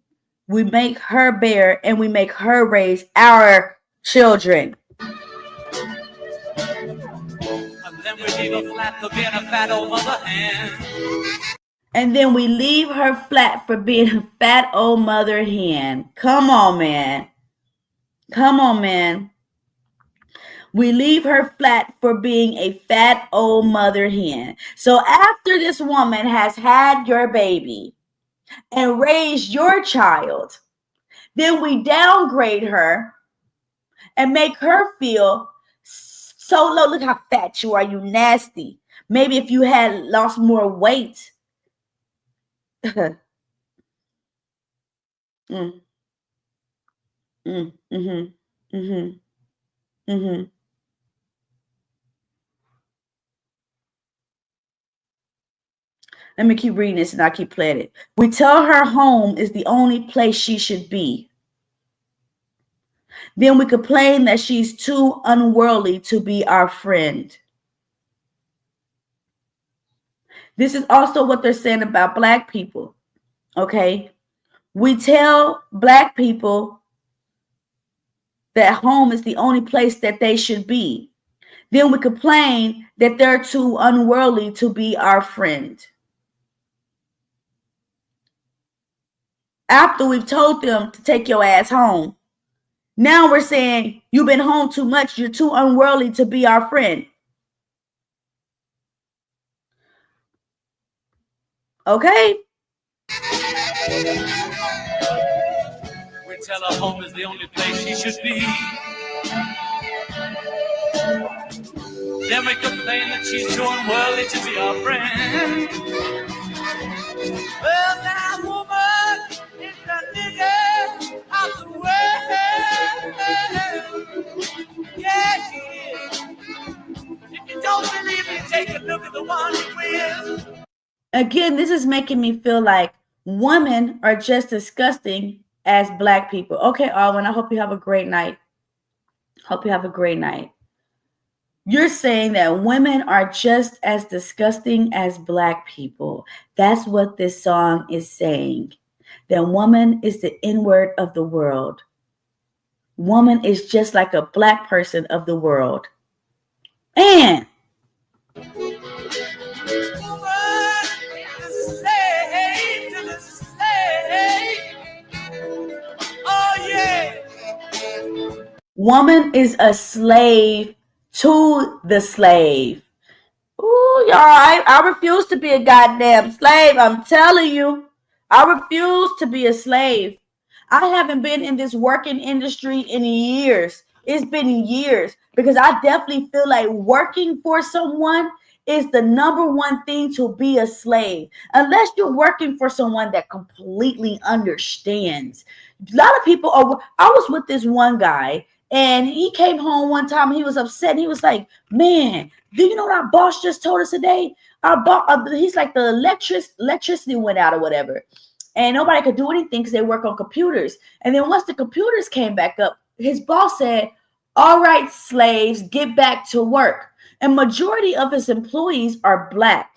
We make her bear and we make her raise our children. And then we leave her flat for being a fat old mother hen. And then we leave her flat for being a fat old mother hen. Come on, man. Come on, man. We leave her flat for being a fat old mother hen. So after this woman has had your baby and raised your child, then we downgrade her and make her feel so low. Look how fat you are, you nasty. Maybe if you had lost more weight. Let me keep reading this and I'll keep playing it. We tell her home is the only place she should be. Then we complain that she's too unworldly to be our friend. This is also what they're saying about Black people. Okay? We tell Black people that home is the only place that they should be. Then we complain that they're too unworldly to be our friend. After we've told them to take your ass home, now we're saying you've been home too much. You're too unworldly to be our friend. Okay? We tell her home is the only place she should be. Then we complain that she's too unworldly to be our friend. Well, that woman is the nigger of the world. Yeah, she is. If you don't believe me, take a look at the one who is. Again, this is making me feel like women are just disgusting as Black people. Okay, Alwyn, I hope you have a great night. Hope you have a great night. You're saying that women are just as disgusting as Black people. That's what this song is saying. That woman is the N-word of the world. Woman is just like a Black person of the world. And woman is a slave to the slave. Ooh, y'all, I refuse to be a goddamn slave. I'm telling you, I refuse to be a slave. I haven't been in this working industry in years. It's been years because I definitely feel like working for someone is the number one thing to be a slave. Unless you're working for someone that completely understands. A lot of people are. I was with this one guy and he came home one time. He was upset. And he was like, man, do you know what our boss just told us today? Our boss, he's like the electricity went out or whatever. And nobody could do anything because they work on computers. And then once the computers came back up, his boss said, all right, slaves, get back to work. And majority of his employees are Black.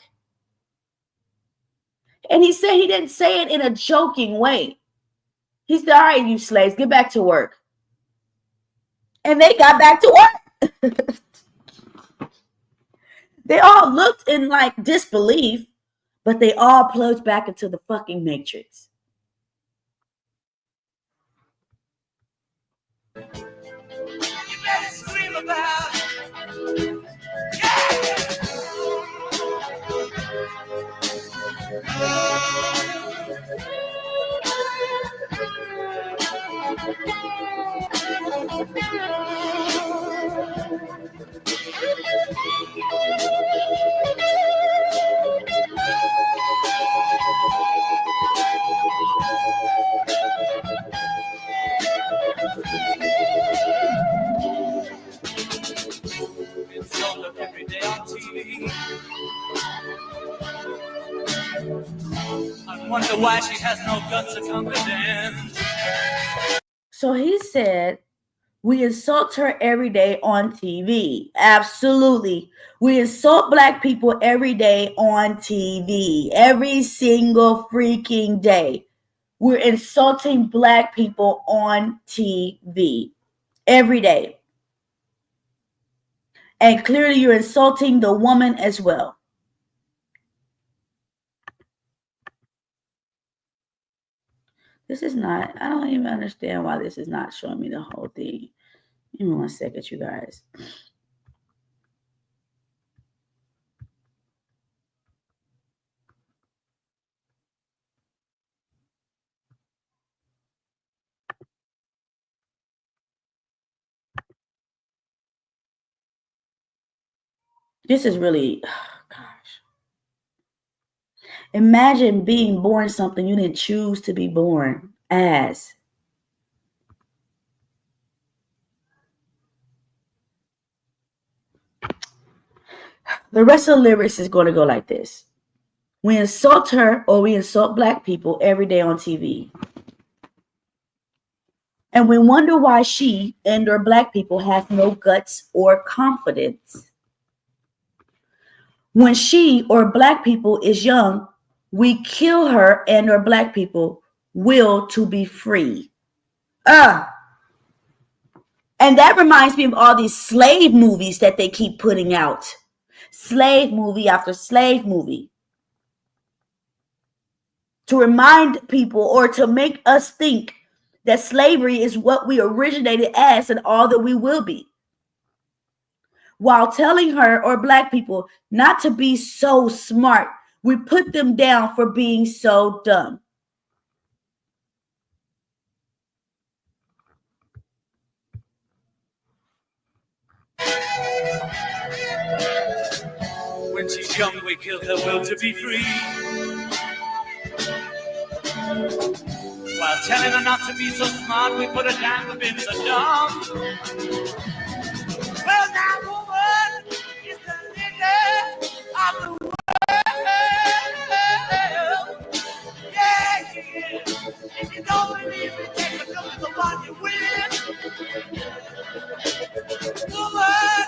And he said he didn't say it in a joking way. He said, all right, you slaves, get back to work. And they got back to work. They all looked in like disbelief, but they all plugged back into the fucking matrix. You better scream about it. It's shown up every day on TV. I wonder why she has no guts to comprehend. So he said, we insult her every day on TV. Absolutely. We insult black people every day on TV. Every single freaking day. We're insulting black people on TV. Every day. And clearly you're insulting the woman as well. This is not, I don't even understand why this is not showing me the whole thing. Give me 1 second, you guys. This is really, gosh. Imagine being born something you didn't choose to be born as. The rest of the lyrics is going to go like this. We insult her or we insult black people every day on TV. And we wonder why she and or black people have no guts or confidence. When she or black people is young, we kill her and or black people will to be free. And that reminds me of all these slave movies that they keep putting out. Slave movie after slave movie. To remind people or to make us think that slavery is what we originated as and all that we will be. While telling her or black people not to be so smart, we put them down for being so dumb. When she's young, we kill her will to be free. While telling her not to be so smart, we put her down for being so dumb. Well, now, woman is the leader of the world. Yeah, she is. If you don't believe it, take a look at the one you win. Woman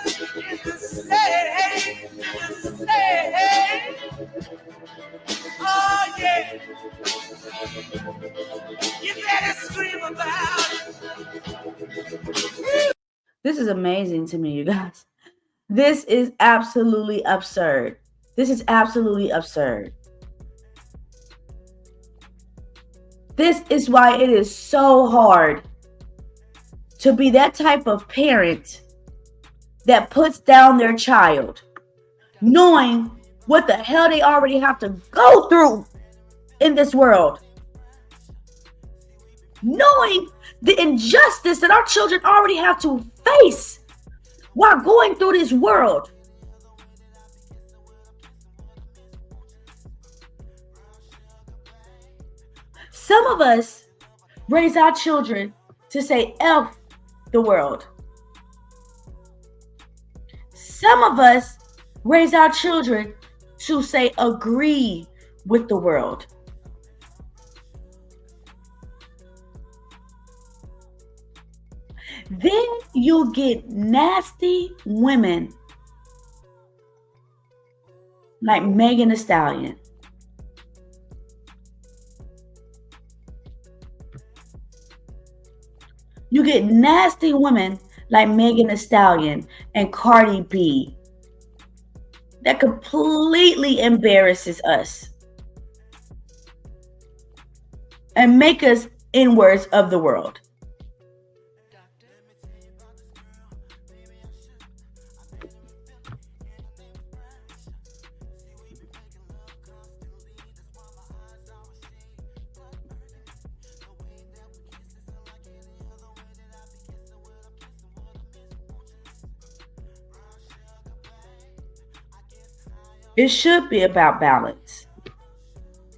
is the slave, Oh, yeah. You better scream about it. This is amazing to me, you guys. This is absolutely absurd. This is absolutely absurd. This is why it is so hard to be that type of parent that puts down their child, knowing what the hell they already have to go through in this world. Knowing the injustice that our children already have to face while going through this world. Some of us raise our children to say F the world. Some of us raise our children to say agree with the world. Then you get nasty women like Megan Thee Stallion. You get nasty women like Megan Thee Stallion and Cardi B that completely embarrasses us and make us inwards of the world. It should be about balance.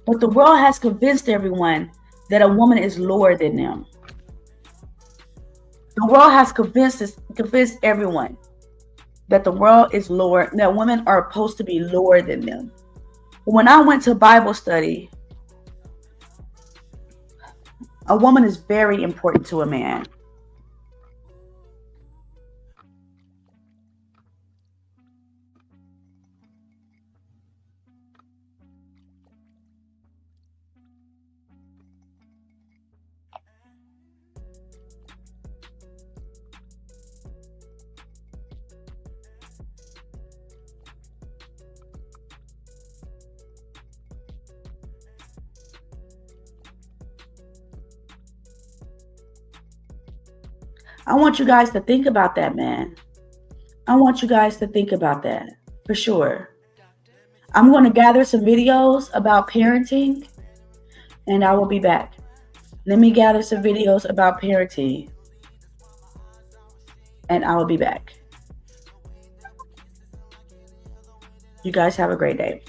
But the world has convinced everyone that a woman is lower than them. The world has convinced everyone that the world is lower, that women are supposed to be lower than them. When I went to Bible study, a woman is very important to a man. I want you guys to think about that, man. I want you guys to think about that for sure. I'm going to gather some videos about parenting and I will be back. Let me gather some videos about parenting and I will be back. You guys have a great day.